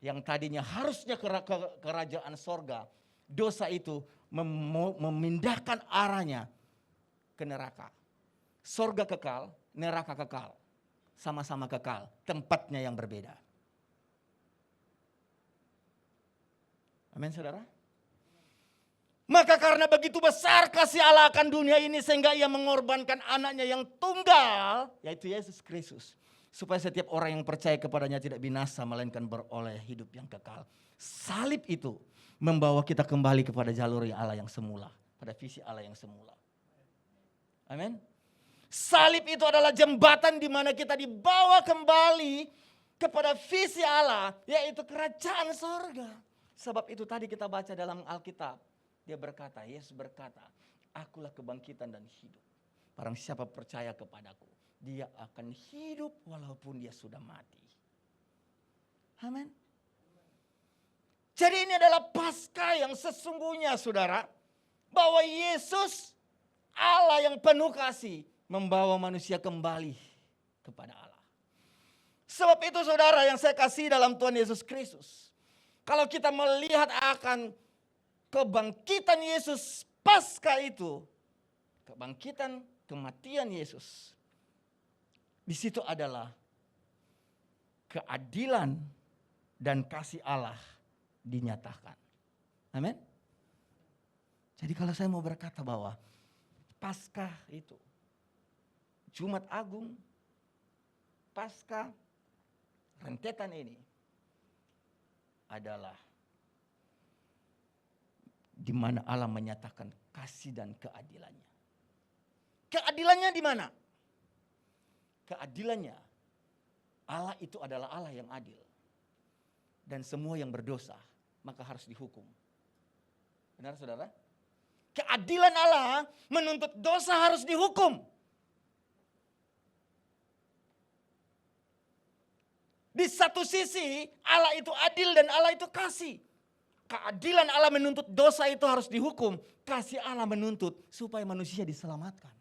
Yang tadinya harusnya ke kerajaan sorga, dosa itu memindahkan arahnya ke neraka. Sorga kekal, neraka kekal. Sama-sama kekal, tempatnya yang berbeda. Amin saudara. Maka karena begitu besar kasih Allah akan dunia ini sehingga ia mengorbankan anaknya yang tunggal, yaitu Yesus Kristus. Supaya setiap orang yang percaya kepadanya tidak binasa melainkan beroleh hidup yang kekal. Salib itu membawa kita kembali kepada jalur Allah yang semula. Pada visi Allah yang semula. Amin. Salib itu adalah jembatan di mana kita dibawa kembali kepada visi Allah, yaitu kerajaan sorga. Sebab itu tadi kita baca dalam Alkitab. Dia berkata, Yesus berkata, akulah kebangkitan dan hidup. Barang siapa percaya kepadaku, dia akan hidup walaupun dia sudah mati. Amin. Jadi ini adalah Paskah yang sesungguhnya saudara. Bahwa Yesus Allah yang penuh kasih membawa manusia kembali kepada Allah. Sebab itu saudara yang saya kasih dalam Tuhan Yesus Kristus. Kalau kita melihat akan kebangkitan Yesus Paskah itu, kebangkitan kematian Yesus, di situ adalah keadilan dan kasih Allah dinyatakan. Amin. Jadi kalau saya mau berkata bahwa Paskah itu, Jumat Agung, Paskah, rentetan ini adalah di mana Allah menyatakan kasih dan keadilannya. Keadilannya di mana? Keadilannya, Allah itu adalah Allah yang adil. Dan semua yang berdosa maka harus dihukum. Benar saudara? Keadilan Allah menuntut dosa harus dihukum. Di satu sisi Allah itu adil dan Allah itu kasih. Keadilan Allah menuntut dosa itu harus dihukum. Kasih Allah menuntut supaya manusia diselamatkan.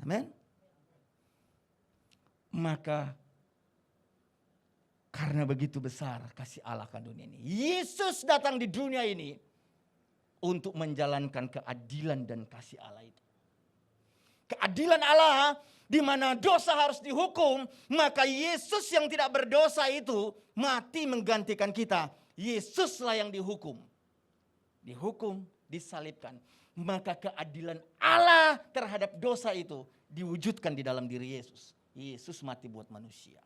Amin. Maka karena begitu besar kasih Allah akan dunia ini, Yesus datang di dunia ini untuk menjalankan keadilan dan kasih Allah itu. Keadilan Allah di mana dosa harus dihukum, maka Yesus yang tidak berdosa itu mati menggantikan kita. Yesuslah yang dihukum. Dihukum, disalibkan. Maka keadilan Allah terhadap dosa itu diwujudkan di dalam diri Yesus. Yesus mati buat manusia.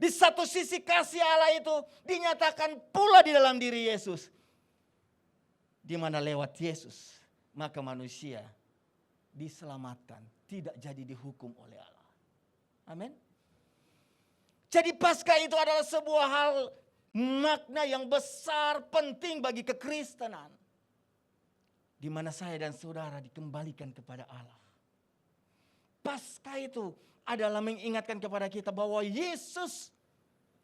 Di satu sisi kasih Allah itu dinyatakan pula di dalam diri Yesus. Di mana lewat Yesus, maka manusia diselamatkan, tidak jadi dihukum oleh Allah. Amin. Jadi Paskah itu adalah sebuah hal makna yang besar, penting bagi kekristenan. Di mana saya dan saudara dikembalikan kepada Allah. Paskah itu adalah mengingatkan kepada kita bahwa Yesus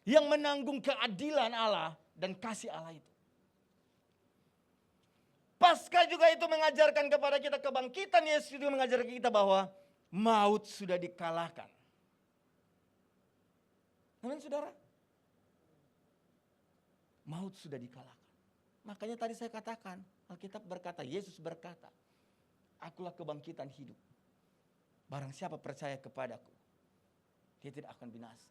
yang menanggung keadilan Allah dan kasih Allah itu. Paskah juga itu mengajarkan kepada kita kebangkitan. Yesus juga mengajarkan kita bahwa maut sudah dikalahkan. Amin saudara? Maut sudah dikalahkan. Makanya tadi saya katakan, Alkitab berkata, Yesus berkata, akulah kebangkitan hidup. Barang siapa percaya kepadaku, dia tidak akan binasa.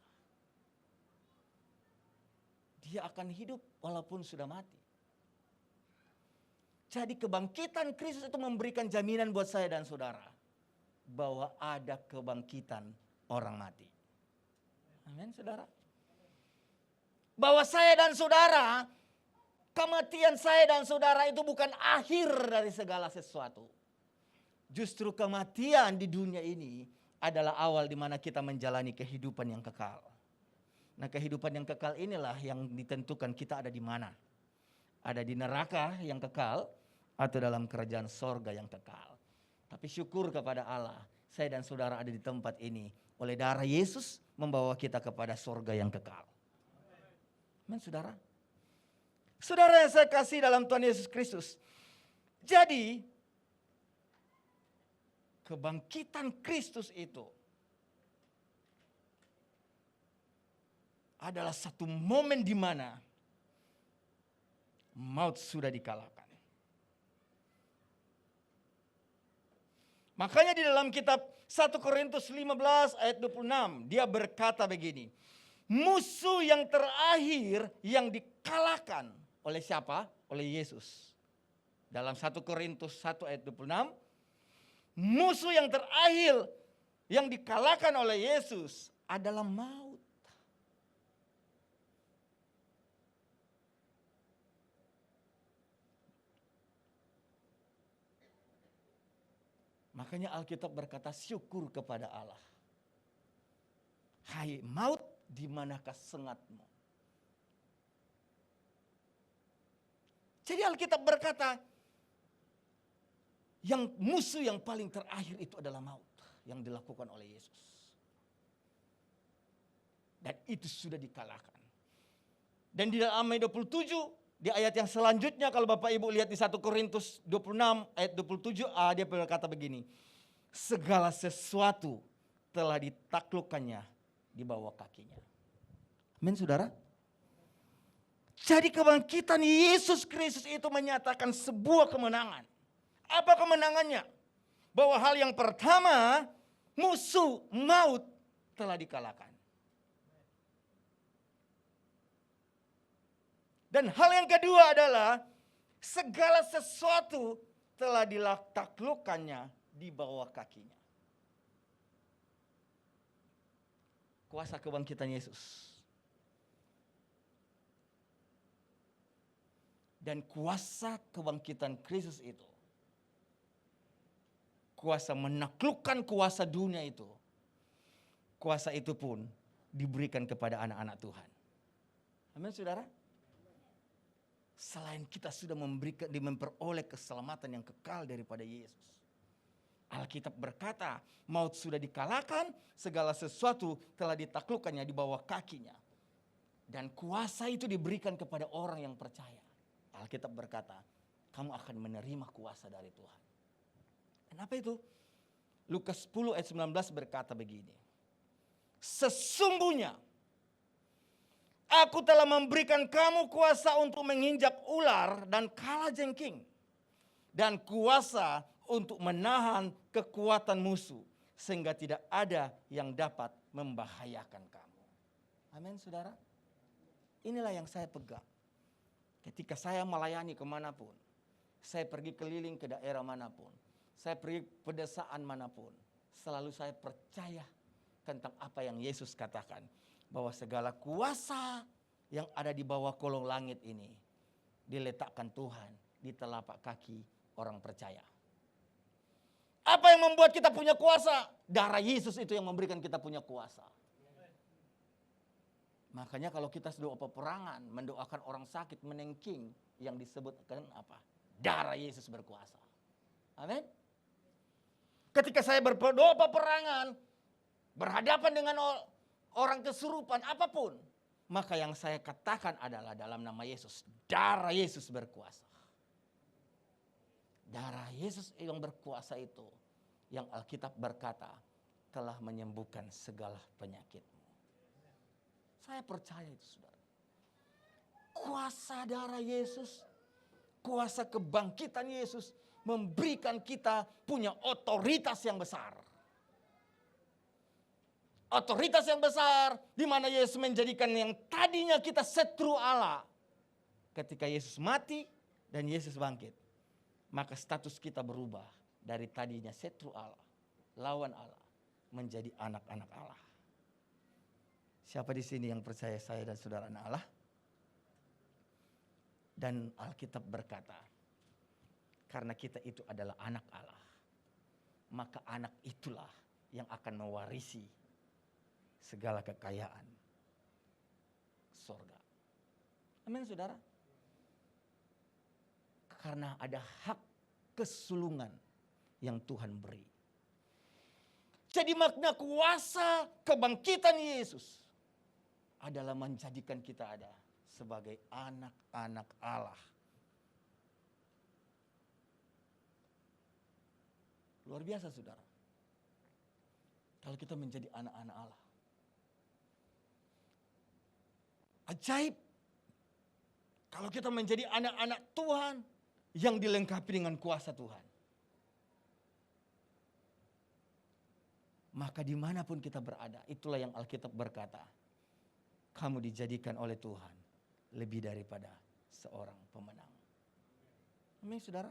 Dia akan hidup walaupun sudah mati. Jadi kebangkitan Kristus itu memberikan jaminan buat saya dan saudara bahwa ada kebangkitan orang mati. Amin saudara. Bahwa saya dan saudara, kematian saya dan saudara itu bukan akhir dari segala sesuatu. Justru kematian di dunia ini adalah awal di mana kita menjalani kehidupan yang kekal. Nah, kehidupan yang kekal inilah yang ditentukan kita ada di mana. Ada di neraka yang kekal atau dalam kerajaan sorga yang kekal. Tapi syukur kepada Allah, saya dan saudara ada di tempat ini. Oleh darah Yesus membawa kita kepada sorga yang kekal. Amin saudara. Saudara yang saya kasih dalam Tuhan Yesus Kristus. Jadi kebangkitan Kristus itu adalah satu momen di mana maut sudah dikalahkan. Makanya di dalam kitab 1 Korintus 15 ayat 26 dia berkata begini. Musuh yang terakhir yang dikalahkan oleh siapa? Oleh Yesus. Dalam 1 Korintus 1 ayat 26. Musuh yang terakhir yang dikalahkan oleh Yesus adalah maut. Makanya Alkitab berkata syukur kepada Allah. Hai maut, di manakah sengatmu? Jadi Alkitab berkata, yang musuh yang paling terakhir itu adalah maut yang dilakukan oleh Yesus. Dan itu sudah dikalahkan. Dan di dalam ayat 27, di ayat yang selanjutnya kalau Bapak Ibu lihat di 1 Korintus 26 ayat 27a dia berkata begini. Segala sesuatu telah ditaklukkannya di bawah kakinya. Amin saudara. Jadi kebangkitan Yesus Kristus itu menyatakan sebuah kemenangan. Apa kemenangannya? Bahwa hal yang pertama, musuh maut telah dikalahkan. Dan hal yang kedua adalah segala sesuatu telah ditaklukkannya di bawah kakinya. Kuasa kebangkitan Yesus. Dan kuasa kebangkitan Kristus itu. Kuasa menaklukkan kuasa dunia itu. Kuasa itu pun diberikan kepada anak-anak Tuhan. Amin saudara. Selain kita sudah memperoleh keselamatan yang kekal daripada Yesus. Alkitab berkata, maut sudah dikalahkan, segala sesuatu telah ditaklukkannya di bawah kakinya. Dan kuasa itu diberikan kepada orang yang percaya. Alkitab berkata, kamu akan menerima kuasa dari Tuhan. Kenapa itu? Lukas 10 ayat 19 berkata begini. Sesungguhnya aku telah memberikan kamu kuasa untuk menginjak ular dan kalajengking. Dan kuasa untuk menahan kekuatan musuh. Sehingga tidak ada yang dapat membahayakan kamu. Amin saudara. Inilah yang saya pegang. Ketika saya melayani kemanapun. Saya pergi keliling ke daerah manapun. Saya pergi pedesaan manapun. Selalu saya percaya tentang apa yang Yesus katakan. Bahwa segala kuasa yang ada di bawah kolong langit ini. Diletakkan Tuhan di telapak kaki orang percaya. Apa yang membuat kita punya kuasa? Darah Yesus itu yang memberikan kita punya kuasa. Makanya kalau kita sedang peperangan, mendoakan orang sakit, menengking, yang disebutkan apa? Darah Yesus berkuasa. Amin. Ketika saya berdoa peperangan, berhadapan dengan orang kesurupan, apapun. Maka yang saya katakan adalah dalam nama Yesus, darah Yesus berkuasa. Darah Yesus yang berkuasa itu, yang Alkitab berkata, telah menyembuhkan segala penyakitmu. Saya percaya itu saudara. Kuasa darah Yesus, kuasa kebangkitan Yesus, memberikan kita punya otoritas yang besar. Otoritas yang besar, di mana Yesus menjadikan yang tadinya kita setru Allah. Ketika Yesus mati dan Yesus bangkit, maka status kita berubah dari tadinya setru Allah, lawan Allah, menjadi anak-anak Allah. Siapa di sini yang percaya saya dan saudara anak Allah? Dan Alkitab berkata, karena kita itu adalah anak Allah, maka anak itulah yang akan mewarisi segala kekayaan surga. Amin saudara. Karena ada hak kesulungan yang Tuhan beri. Jadi makna kuasa kebangkitan Yesus adalah menjadikan kita ada sebagai anak-anak Allah. Luar biasa saudara. Kalau kita menjadi anak-anak Allah. Ajaib. Kalau kita menjadi anak-anak Tuhan yang dilengkapi dengan kuasa Tuhan. Maka dimanapun kita berada, itulah yang Alkitab berkata. Kamu dijadikan oleh Tuhan lebih daripada seorang pemenang. Amin saudara.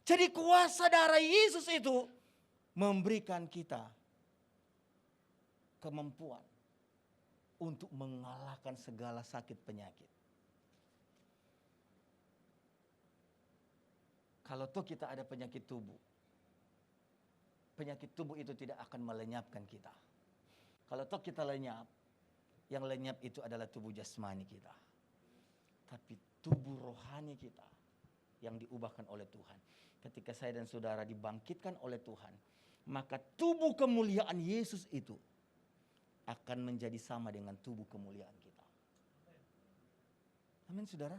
Jadi kuasa darah Yesus itu memberikan kita kemampuan untuk mengalahkan segala sakit penyakit. Kalau toh kita ada penyakit tubuh itu tidak akan melenyapkan kita. Kalau toh kita lenyap, yang lenyap itu adalah tubuh jasmani kita. Tapi tubuh rohani kita yang diubahkan oleh Tuhan. Ketika saya dan saudara dibangkitkan oleh Tuhan, maka tubuh kemuliaan Yesus itu akan menjadi sama dengan tubuh kemuliaan kita. Amin saudara.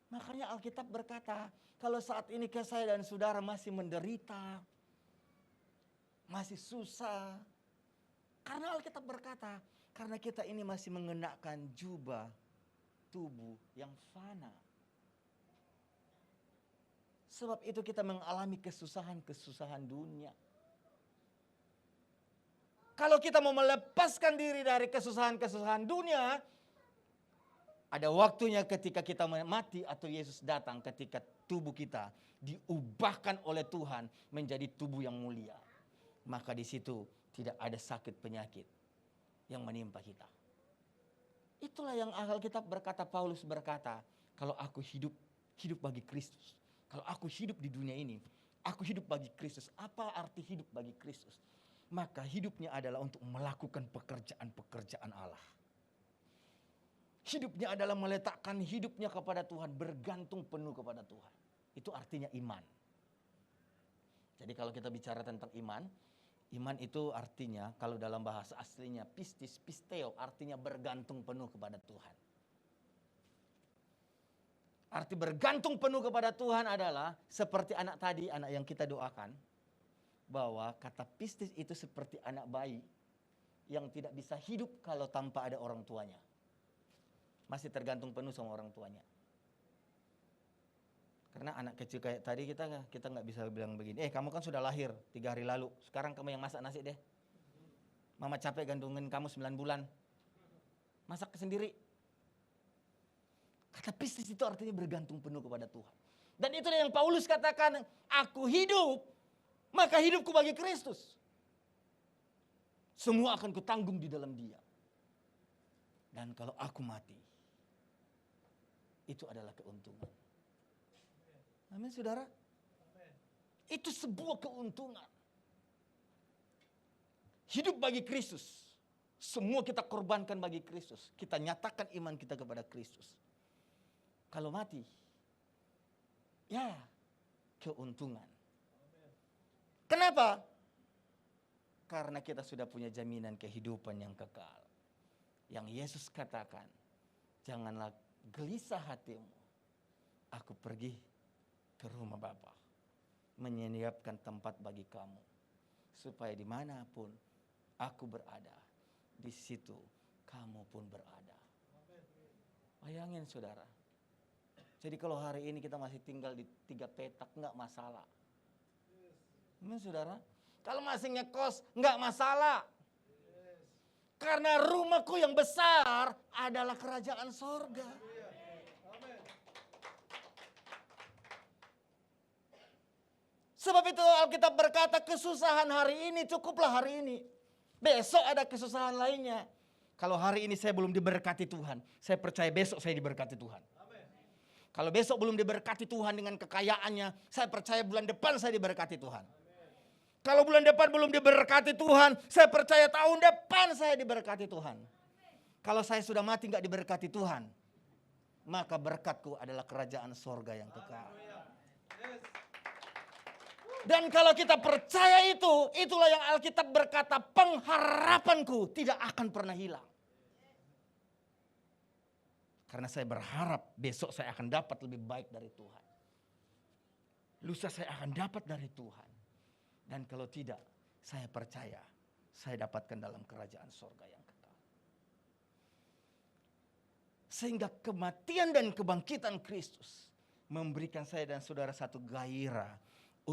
Makanya Alkitab berkata, kalau saat ini saya dan saudara masih menderita, masih susah. Karena Alkitab berkata, karena kita ini masih mengenakan jubah tubuh yang fana. Sebab itu kita mengalami kesusahan-kesusahan dunia. Kalau kita mau melepaskan diri dari kesusahan-kesusahan dunia, ada waktunya ketika kita mati atau Yesus datang, ketika tubuh kita diubahkan oleh Tuhan menjadi tubuh yang mulia. Maka di situ tidak ada sakit penyakit yang menimpa kita. Itulah yang Alkitab berkata, Paulus berkata, kalau aku hidup bagi Kristus. Kalau aku hidup di dunia ini, aku hidup bagi Kristus. Apa arti hidup bagi Kristus? Maka hidupnya adalah untuk melakukan pekerjaan-pekerjaan Allah. Hidupnya adalah meletakkan hidupnya kepada Tuhan, bergantung penuh kepada Tuhan. Itu artinya iman. Jadi kalau kita bicara tentang iman, iman itu artinya kalau dalam bahasa aslinya pistis, pisteo, artinya bergantung penuh kepada Tuhan. Arti bergantung penuh kepada Tuhan adalah seperti anak tadi, anak yang kita doakan. Bahwa kata pistis itu seperti anak bayi yang tidak bisa hidup kalau tanpa ada orang tuanya. Masih tergantung penuh sama orang tuanya. Karena anak kecil kayak tadi kita nggak bisa bilang begini, kamu kan sudah lahir 3 hari lalu, sekarang kamu yang masak nasi deh. Mama capek gandungin kamu 9 bulan. Masak sendiri. Kata pistis itu artinya bergantung penuh kepada Tuhan. Dan itulah yang Paulus katakan, aku hidup, maka hidupku bagi Kristus. Semua akan kutanggung di dalam Dia. Dan kalau aku mati, itu adalah keuntungan. Amin, saudara. Itu sebuah keuntungan. Hidup bagi Kristus. Semua kita korbankan bagi Kristus. Kita nyatakan iman kita kepada Kristus. Kalau mati, ya keuntungan. Kenapa? Karena kita sudah punya jaminan kehidupan yang kekal. Yang Yesus katakan, janganlah gelisah hatimu. Aku pergi ke rumah Bapa, menyiapkan tempat bagi kamu. Supaya dimanapun aku berada, di situ kamu pun berada. Bayangin saudara. Jadi kalau hari ini kita masih tinggal di 3 petak, enggak masalah. Amin saudara. Kalau masih ngekos, enggak masalah. Karena rumahku yang besar adalah kerajaan sorga. Sebab itu Alkitab berkata kesusahan hari ini cukuplah hari ini. Besok ada kesusahan lainnya. Kalau hari ini saya belum diberkati Tuhan, saya percaya besok saya diberkati Tuhan. Kalau besok belum diberkati Tuhan dengan kekayaannya, saya percaya bulan depan saya diberkati Tuhan. Kalau bulan depan belum diberkati Tuhan, saya percaya tahun depan saya diberkati Tuhan. Kalau saya sudah mati nggak diberkati Tuhan, maka berkatku adalah kerajaan sorga yang kekal. Dan kalau kita percaya itu, itulah yang Alkitab berkata, pengharapanku tidak akan pernah hilang. Karena saya berharap besok saya akan dapat lebih baik dari Tuhan. Lusa saya akan dapat dari Tuhan. Dan kalau tidak, saya percaya saya dapatkan dalam kerajaan sorga yang kekal. Sehingga kematian dan kebangkitan Kristus memberikan saya dan saudara satu gairah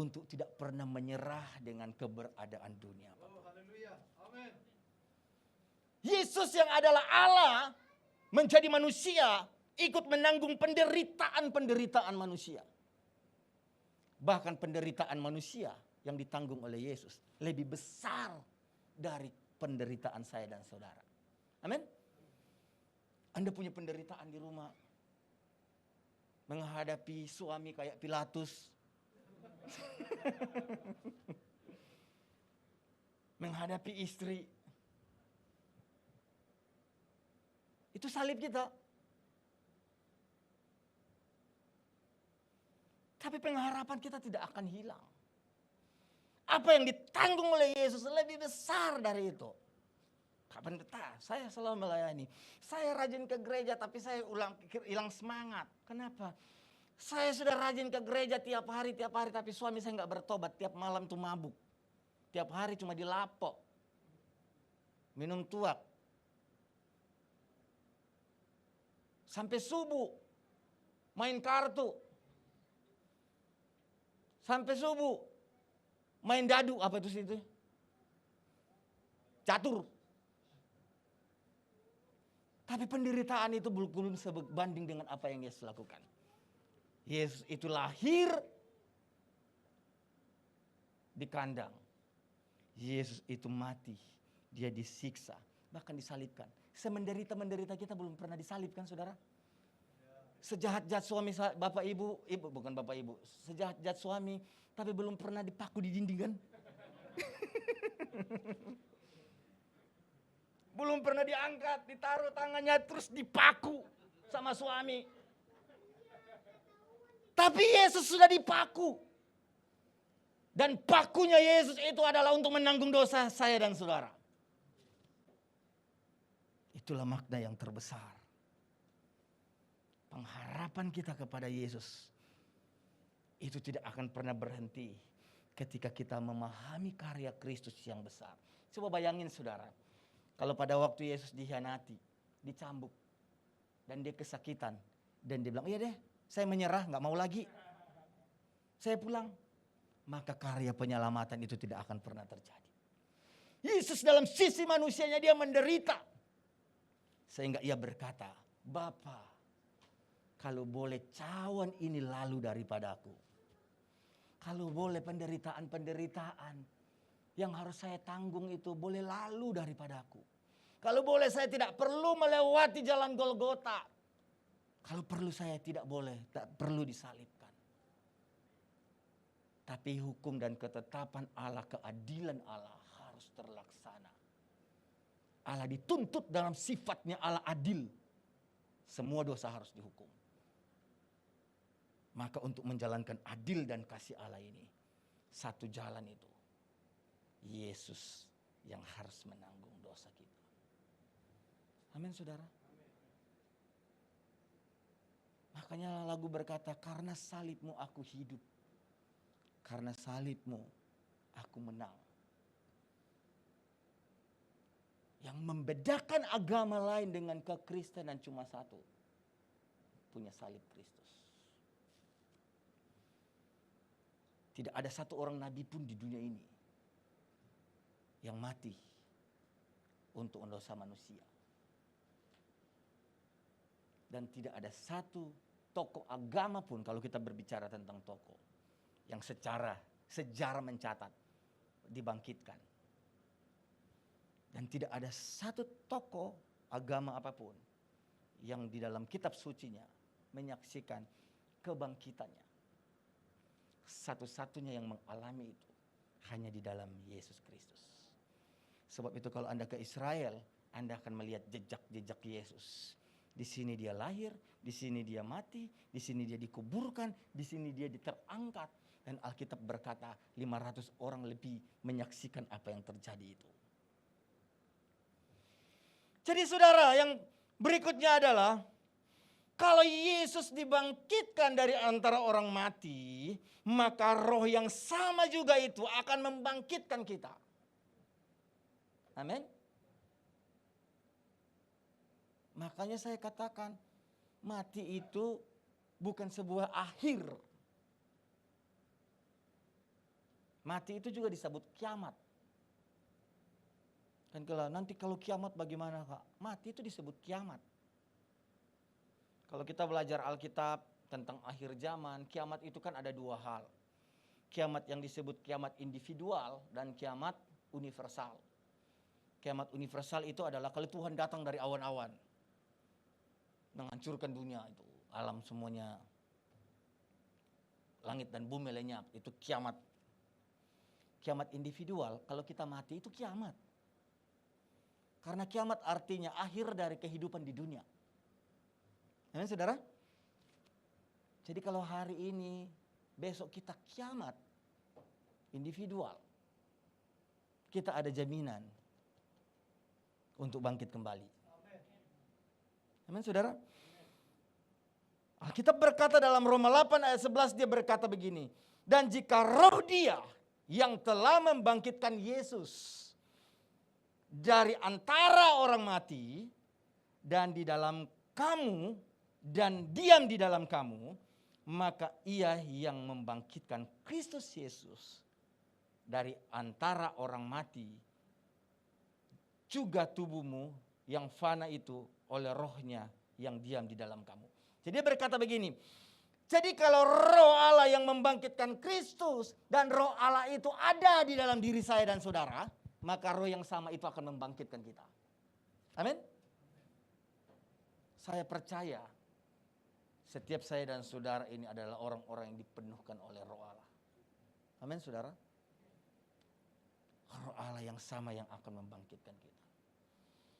untuk tidak pernah menyerah dengan keberadaan dunia. Yesus yang adalah Allah menjadi manusia, ikut menanggung penderitaan manusia. Bahkan penderitaan manusia yang ditanggung oleh Yesus lebih besar dari penderitaan saya dan saudara. Amin. Anda punya penderitaan di rumah, menghadapi suami kayak Pilatus, menghadapi istri. Itu salib kita. Tapi pengharapan kita tidak akan hilang. Apa yang ditanggung oleh Yesus lebih besar dari itu. Kapan kita? Saya selalu melayani. Saya rajin ke gereja tapi saya hilang semangat. Kenapa? Saya sudah rajin ke gereja tiap hari tapi suami saya nggak bertobat. Tiap malam tuh mabuk. Tiap hari cuma dilapok. Minum tuak. Sampai subuh. Main kartu. Sampai subuh. Main dadu. Apa itu sih itu? Catur. Tapi penderitaan itu belum sebanding dengan apa yang Yesus lakukan. Yesus itu lahir di kandang. Yesus itu mati. Dia disiksa. Bahkan disalibkan. Semenderita-menderita kita belum pernah disalibkan, saudara. Sejahat-jahat suami bapak ibu bukan bapak ibu. Sejahat-jahat suami tapi belum pernah dipaku di dinding kan. Belum pernah diangkat, ditaruh tangannya terus dipaku sama suami. Tapi Yesus sudah dipaku. Dan pakunya Yesus itu adalah untuk menanggung dosa saya dan saudara. Itulah makna yang terbesar. Pengharapan kita kepada Yesus itu tidak akan pernah berhenti ketika kita memahami karya Kristus yang besar. Coba bayangin saudara, kalau pada waktu Yesus dikhianati, dicambuk, dan dia kesakitan, dan dia bilang, iya deh, saya menyerah, gak mau lagi, saya pulang. Maka karya penyelamatan itu tidak akan pernah terjadi. Yesus dalam sisi manusianya dia menderita. Sehingga ia berkata, Bapa, kalau boleh cawan ini lalu daripadaku. Kalau boleh penderitaan-penderitaan yang harus saya tanggung itu boleh lalu daripadaku. Kalau boleh saya tidak perlu melewati jalan Golgota. Kalau perlu saya tidak perlu disalibkan. Tapi hukum dan ketetapan Allah, keadilan Allah harus terlaksana. Allah dituntut dalam sifatnya Allah adil. Semua dosa harus dihukum. Maka untuk menjalankan adil dan kasih Allah ini, satu jalan itu, Yesus yang harus menanggung dosa kita. Amin saudara. Makanya lagu berkata, karena salibmu aku hidup. Karena salibmu aku menang. Yang membedakan agama lain dengan kekristenan cuma satu. Punya salib Kristus. Tidak ada satu orang nabi pun di dunia ini yang mati untuk dosa manusia. Dan tidak ada satu tokoh agama pun, kalau kita berbicara tentang tokoh, yang secara sejarah mencatat dibangkitkan. Dan tidak ada satu tokoh agama apapun yang di dalam kitab sucinya menyaksikan kebangkitannya. Satu-satunya yang mengalami itu hanya di dalam Yesus Kristus. Sebab itu kalau Anda ke Israel, Anda akan melihat jejak-jejak Yesus. Di sini dia lahir, di sini dia mati, di sini dia dikuburkan, di sini dia terangkat. Dan Alkitab berkata 500 orang lebih menyaksikan apa yang terjadi itu. Jadi saudara, yang berikutnya adalah kalau Yesus dibangkitkan dari antara orang mati, maka roh yang sama juga itu akan membangkitkan kita. Amin. Makanya saya katakan, mati itu bukan sebuah akhir. Mati itu juga disebut kiamat. Dan nanti kalau kiamat bagaimana Kak? Mati itu disebut kiamat. Kalau kita belajar Alkitab tentang akhir zaman, kiamat itu kan ada dua hal. Kiamat yang disebut kiamat individual dan kiamat universal. Kiamat universal itu adalah kalau Tuhan datang dari awan-awan. Menghancurkan dunia itu. Alam semuanya. Langit dan bumi lenyap. Itu kiamat. Kiamat individual, kalau kita mati itu kiamat. Karena kiamat artinya akhir dari kehidupan di dunia. Amin saudara? Jadi kalau hari ini, besok kita kiamat individual. Kita ada jaminan untuk bangkit kembali. Amin saudara? Alkitab berkata dalam Roma 8 ayat 11 dia berkata begini. Dan jika roh dia yang telah membangkitkan Yesus dari antara orang mati dan di dalam kamu dan diam di dalam kamu, maka ia yang membangkitkan Kristus Yesus dari antara orang mati juga tubuhmu yang fana itu oleh rohnya yang diam di dalam kamu. Jadi dia berkata begini, jadi kalau roh Allah yang membangkitkan Kristus dan roh Allah itu ada di dalam diri saya dan saudara, maka roh yang sama itu akan membangkitkan kita. Amin. Saya percaya setiap saya dan saudara ini adalah orang-orang yang dipenuhkan oleh roh Allah. Amin saudara. Roh Allah yang sama yang akan membangkitkan kita.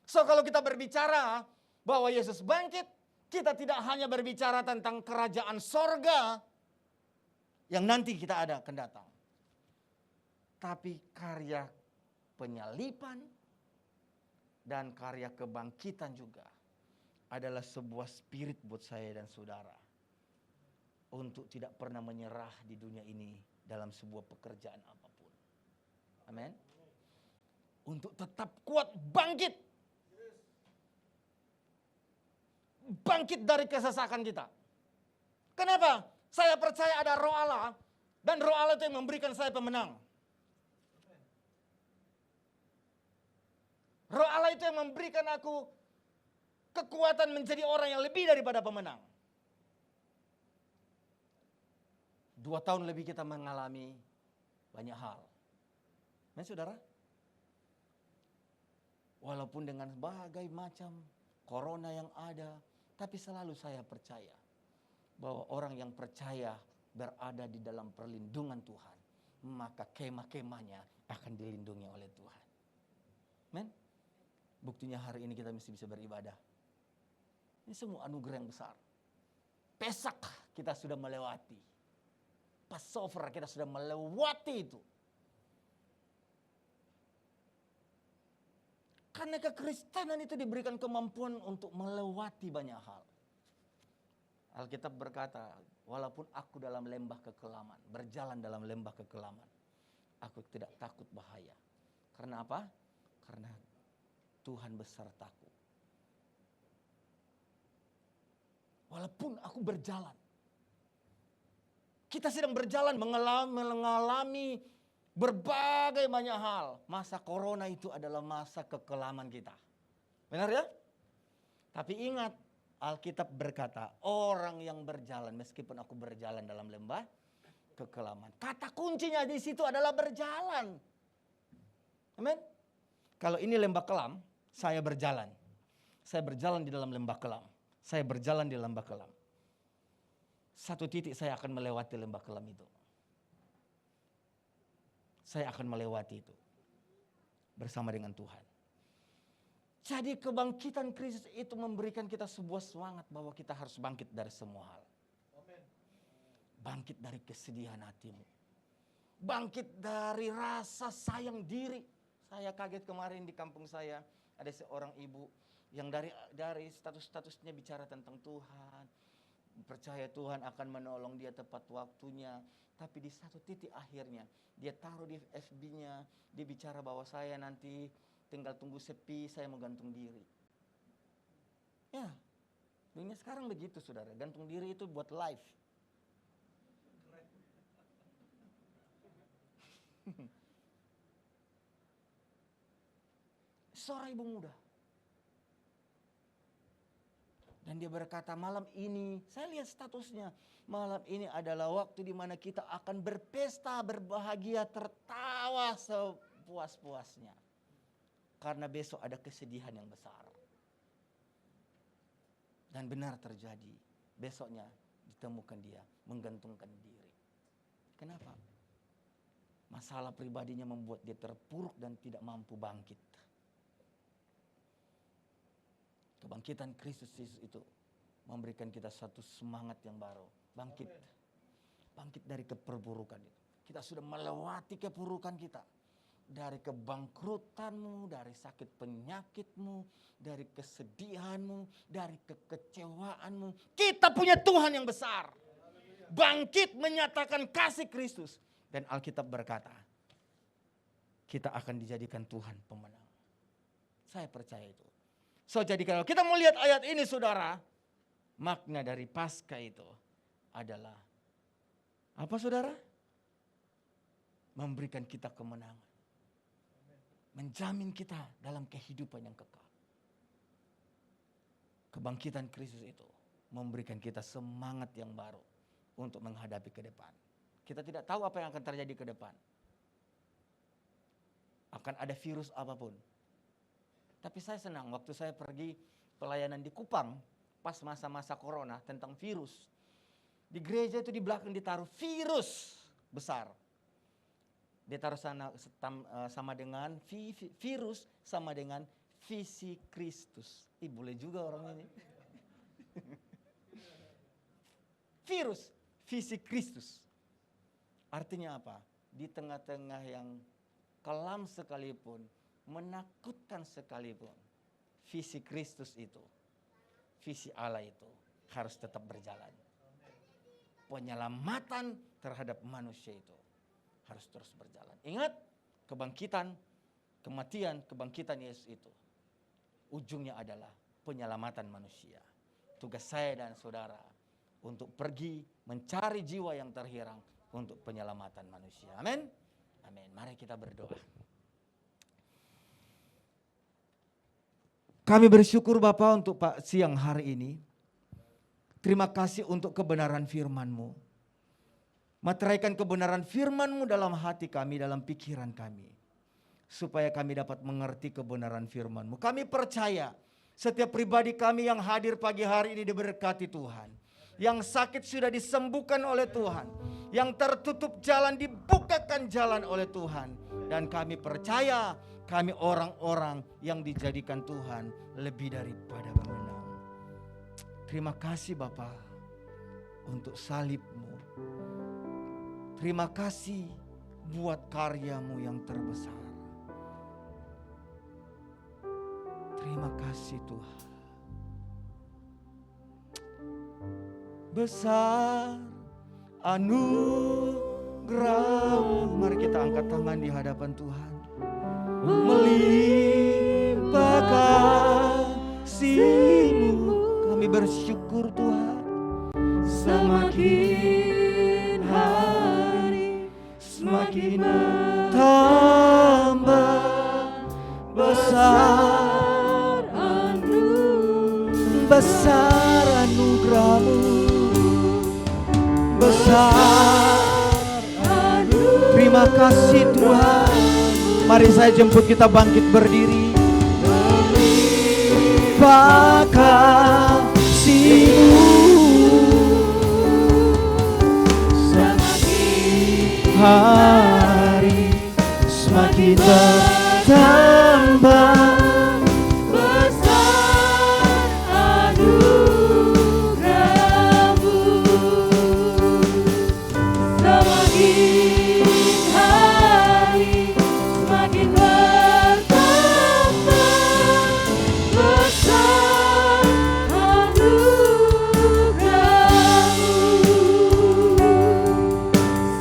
So kalau kita berbicara bahwa Yesus bangkit, kita tidak hanya berbicara tentang kerajaan sorga yang nanti kita ada akan datang. Tapi karya penyalipan dan karya kebangkitan juga adalah sebuah spirit buat saya dan saudara. Untuk tidak pernah menyerah di dunia ini dalam sebuah pekerjaan apapun. Amin. Untuk tetap kuat bangkit. Bangkit dari kesesakan kita. Kenapa? Saya percaya ada roh Allah. Dan roh Allah itu yang memberikan saya pemenang. Roh Allah itu yang memberikan aku kekuatan menjadi orang yang lebih daripada pemenang. 2 tahun lebih kita mengalami banyak hal. Nah saudara, walaupun dengan berbagai macam corona yang ada, tapi selalu saya percaya bahwa orang yang percaya berada di dalam perlindungan Tuhan, maka kemah-kemahnya akan dilindungi oleh Tuhan. Men, buktinya hari ini kita mesti bisa beribadah. Ini semua anugerah yang besar. Pesak kita sudah melewati. Passover kita sudah melewati itu. Karena kekristenan itu diberikan kemampuan untuk melewati banyak hal. Alkitab berkata, walaupun aku dalam lembah kekelaman, berjalan dalam lembah kekelaman, aku tidak takut bahaya. Karena apa? Karena Tuhan besertaku. Walaupun aku berjalan, kita sedang berjalan mengalami berbagai banyak hal. Masa corona itu adalah masa kekelaman kita. Benar ya? Tapi ingat, Alkitab berkata, orang yang berjalan, meskipun aku berjalan dalam lembah kekelaman. Kata kuncinya di situ adalah berjalan. Amin. Kalau ini lembah kelam, saya berjalan. Saya berjalan di dalam lembah kelam. Saya berjalan di lembah kelam. Satu titik saya akan melewati lembah kelam itu. Saya akan melewati itu. Bersama dengan Tuhan. Jadi kebangkitan Kristus itu memberikan kita sebuah semangat bahwa kita harus bangkit dari semua hal. Bangkit dari kesedihan hatimu. Bangkit dari rasa sayang diri. Saya kaget kemarin di kampung saya. Ada seorang ibu yang dari status-statusnya bicara tentang Tuhan. Percaya Tuhan akan menolong dia tepat waktunya. Tapi di satu titik akhirnya dia taruh di FB-nya. Dia bicara bahwa saya nanti tinggal tunggu sepi, saya mau gantung diri. Ya, dunia sekarang begitu saudara. Gantung diri itu buat live. Seorang ibu muda. Dan dia berkata malam ini, saya lihat statusnya. Malam ini adalah waktu di mana kita akan berpesta, berbahagia, tertawa sepuas-puasnya. Karena besok ada kesedihan yang besar. Dan benar terjadi. Besoknya ditemukan dia menggantungkan diri. Kenapa? Masalah pribadinya membuat dia terpuruk dan tidak mampu bangkit. Kebangkitan Kristus Yesus itu memberikan kita satu semangat yang baru. Bangkit. Bangkit dari keperburukan itu. Kita sudah melewati keburukan kita. Dari kebangkrutanmu, dari sakit penyakitmu, dari kesedihanmu, dari kekecewaanmu. Kita punya Tuhan yang besar. Bangkit menyatakan kasih Kristus. Dan Alkitab berkata, kita akan dijadikan Tuhan pemenang. Saya percaya itu. So jadi kalau kita mau lihat ayat ini saudara, makna dari Paskah itu adalah apa saudara? Memberikan kita kemenangan. Menjamin kita dalam kehidupan yang kekal. Kebangkitan Kristus itu memberikan kita semangat yang baru untuk menghadapi ke depan. Kita tidak tahu apa yang akan terjadi ke depan. Akan ada virus apapun. Tapi saya senang waktu saya pergi pelayanan di Kupang pas masa-masa corona tentang virus. Di gereja itu di belakang ditaruh virus besar. Ditaruh sana sama dengan virus sama dengan visi Kristus. Boleh juga orang ini. Virus, visi Kristus. Artinya apa? Di tengah-tengah yang kelam sekalipun, menakutkan sekalipun, visi Kristus itu, visi Allah itu harus tetap berjalan. Penyelamatan terhadap manusia itu harus terus berjalan. Ingat, kebangkitan, kematian, kebangkitan Yesus itu ujungnya adalah penyelamatan manusia. Tugas saya dan saudara untuk pergi mencari jiwa yang terhilang untuk penyelamatan manusia. Amin. Amin. Mari kita berdoa. Kami bersyukur Bapa untuk siang hari ini. Terima kasih untuk kebenaran firman-Mu. Materaikan kebenaran firman-Mu dalam hati kami, dalam pikiran kami. Supaya kami dapat mengerti kebenaran firman-Mu. Kami percaya setiap pribadi kami yang hadir pagi hari ini diberkati Tuhan. Yang sakit sudah disembuhkan oleh Tuhan. Yang tertutup jalan dibukakan jalan oleh Tuhan. Dan kami percaya kami orang-orang yang dijadikan Tuhan lebih daripada pemenang. Terima kasih Bapa untuk salib-Mu. Terima kasih buat karya-Mu yang terbesar. Terima kasih Tuhan. Besar anugerah-Mu. Mari kita angkat tangan di hadapan Tuhan. Melimpah kasih-Mu. Kami bersyukur Tuhan. Semakin hari semakin bertambah besar anugerah-Mu, besar anugerah. Terima kasih Tuhan. Mari saya jemput kita bangkit berdiri. Semakin hari semakin bertambah besar anugerah-Mu. Semakin hari semakin bertambah besar anugerah-Mu.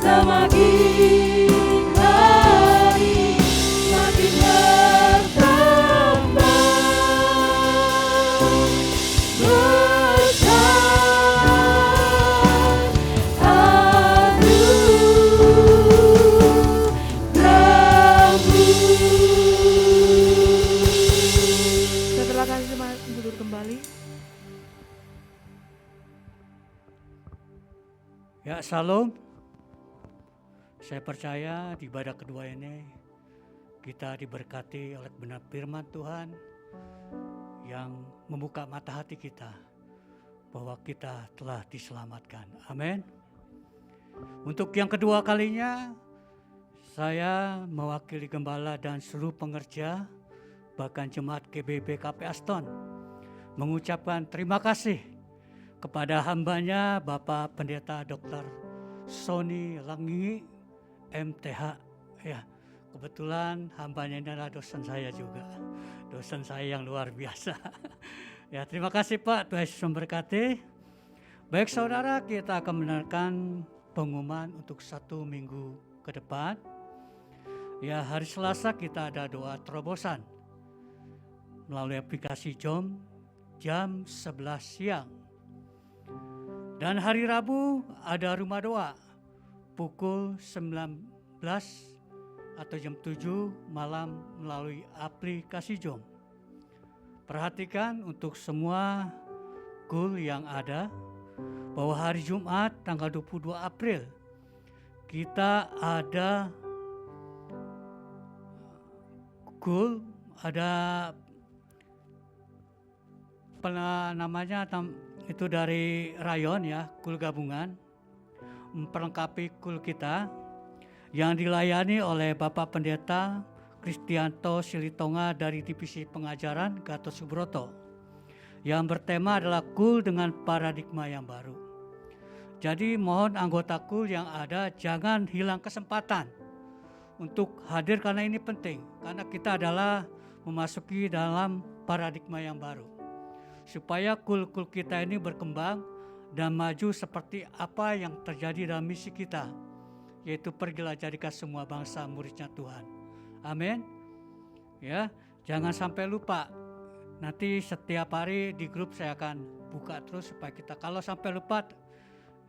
Semakin hari semakin bertambah besar anugerah-Mu. Setelah kami duduk kembali. Ya, Shalom. Saya percaya di ibadah kedua ini kita diberkati oleh benar firman Tuhan yang membuka mata hati kita bahwa kita telah diselamatkan. Amin. Untuk yang kedua kalinya saya mewakili gembala dan seluruh pengerja bahkan jemaat GBB KP Aston mengucapkan terima kasih kepada hambanya Bapak Pendeta Dr. Sony Langi MTH. Ya, kebetulan hambanya ini adalah dosen saya juga, dosen saya yang luar biasa. Ya, terima kasih Pak, Tuhan Yesus memberkati. Baik saudara, kita akan mendengarkan pengumuman untuk 1 minggu ke depan. Ya, hari Selasa kita ada doa terobosan melalui aplikasi Zoom jam 11 siang. Dan hari Rabu ada rumah doa pukul 19 atau jam 7 malam melalui aplikasi Zoom. Perhatikan untuk semua kul yang ada bahwa hari Jumat tanggal 22 April kita ada kul, ada namanya itu dari rayon ya, kul gabungan memperlengkapi kul kita yang dilayani oleh Bapak Pendeta Kristianto Silitonga dari Divisi Pengajaran Gatot Subroto yang bertema adalah KUL dengan paradigma yang baru. Jadi mohon anggota KUL yang ada jangan hilang kesempatan untuk hadir karena ini penting. Karena kita adalah memasuki dalam paradigma yang baru. Supaya KUL-KUL kita ini berkembang dan maju seperti apa yang terjadi dalam misi kita. Yaitu pergilah jadikan semua bangsa muridnya Tuhan. Amin. Ya, jangan sampai lupa. Nanti setiap hari di grup saya akan buka terus supaya kita kalau sampai lupa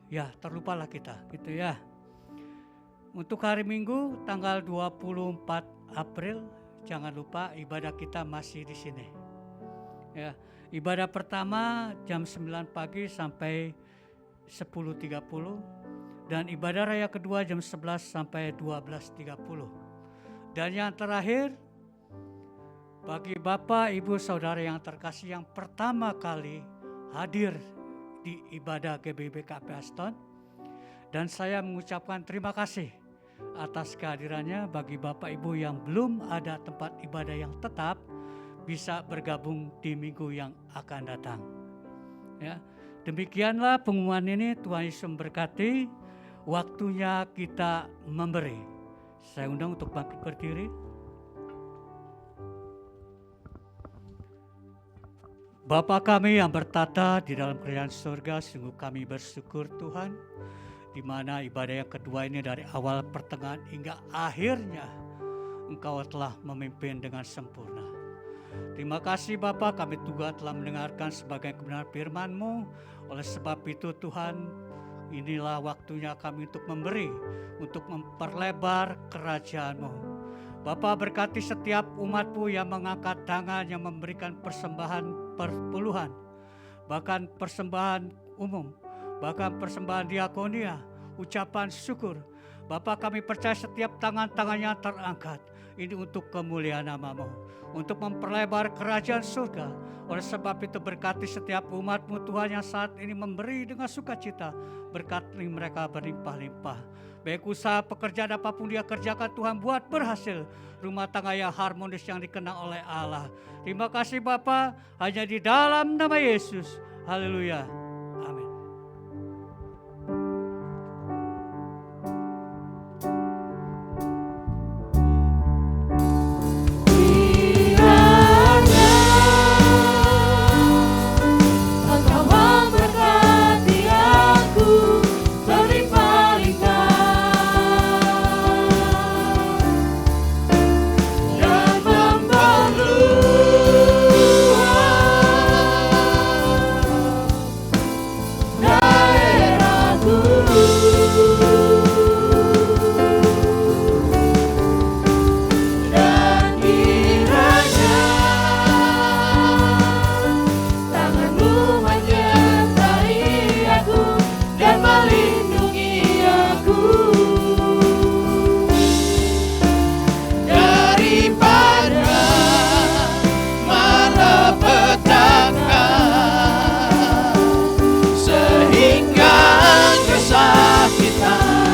ya terlupalah kita gitu ya. Untuk hari Minggu tanggal 24 April jangan lupa ibadah kita masih di sini. Ya, ibadah pertama jam 9 pagi sampai 10.30 dan ibadah raya kedua jam 11 sampai 12.30. Dan yang terakhir bagi Bapak, Ibu, Saudara yang terkasih yang pertama kali hadir di ibadah GBIB KP Aston, dan saya mengucapkan terima kasih atas kehadirannya. Bagi Bapak Ibu yang belum ada tempat ibadah yang tetap, bisa bergabung di minggu yang akan datang. Ya, demikianlah pengumuman ini. Tuhan Yesus memberkati. Waktunya kita memberi. Saya undang untuk bangkit berdiri. Bapa kami yang bertata di dalam kerajaan surga, sungguh kami bersyukur Tuhan, di mana ibadah yang kedua ini dari awal pertengahan hingga akhirnya Engkau telah memimpin dengan sempurna. Terima kasih Bapa, kami juga telah mendengarkan sebagian kebenaran firman-Mu. Oleh sebab itu Tuhan, inilah waktunya kami untuk memberi, untuk memperlebar kerajaan-Mu. Bapa, berkati setiap umat-Mu yang mengangkat tangan, yang memberikan persembahan perpuluhan, bahkan persembahan umum, bahkan persembahan diakonia, ucapan syukur. Bapa, kami percaya setiap tangan-tangannya terangkat, ini untuk kemuliaan nama-Mu, untuk memperlebar kerajaan surga. Oleh sebab itu berkati setiap umat-Mu Tuhan yang saat ini memberi dengan sukacita, berkati mereka berlimpah-limpah. Baik usaha pekerjaan apapun dia kerjakan, Tuhan buat berhasil. Rumah tangga yang harmonis yang dikenang oleh Allah. Terima kasih Bapa, hanya di dalam nama Yesus. Haleluya. Amin.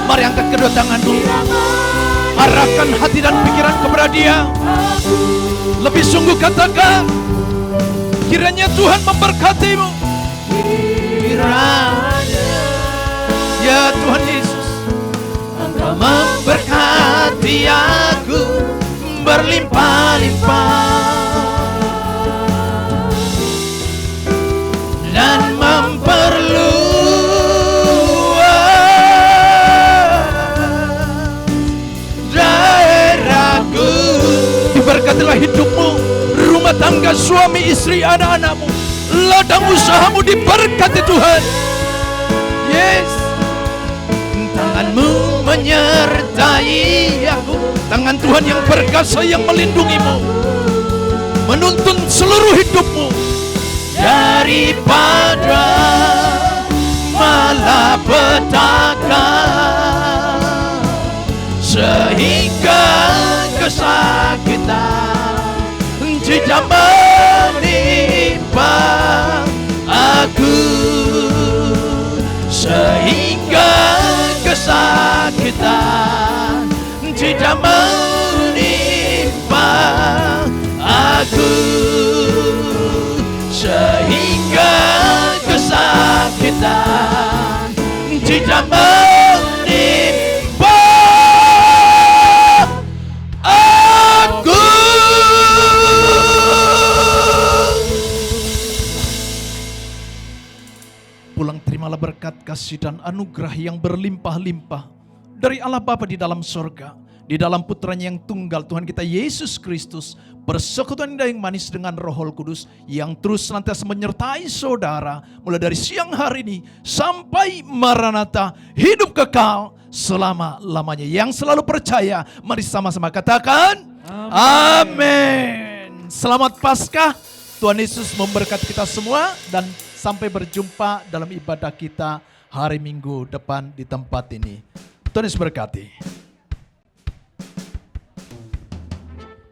Mari angkat kedua tanganmu, arahkan hati dan pikiran kepada Dia. Lebih sungguh katakan, kiranya Tuhan memberkatimu. Kiranya ya Tuhan Yesus, Engkau memberkati aku berlimpah-limpah dan memperluas daerahku. Diberkatilah hidupmu, rumah tangga, suami, istri, anak-anakmu, ladang usahamu diberkati Tuhan. Yes, tanganmu menyertai aku, tangan Tuhan yang perkasa yang melindungimu, menuntun seluruh hidupmu daripada malapetaka sehingga kesakitan tidak menimpa aku, sehingga kesakitan tidak menimpa hingga kesakitan tidak menimpa aku. Pulang terimalah berkat kasih dan anugerah yang berlimpah-limpah dari Allah Bapa di dalam sorga, di dalam putranya yang tunggal Tuhan kita Yesus Kristus, persekutuan indah yang manis dengan Roh Kudus yang terus senantiasa menyertai saudara mulai dari siang hari ini sampai Maranatha, hidup kekal selama-lamanya. Yang selalu percaya, mari sama-sama katakan amin. Selamat Paskah, Tuhan Yesus memberkati kita semua dan sampai berjumpa dalam ibadah kita hari Minggu depan di tempat ini. Tuhan Yesus berkati.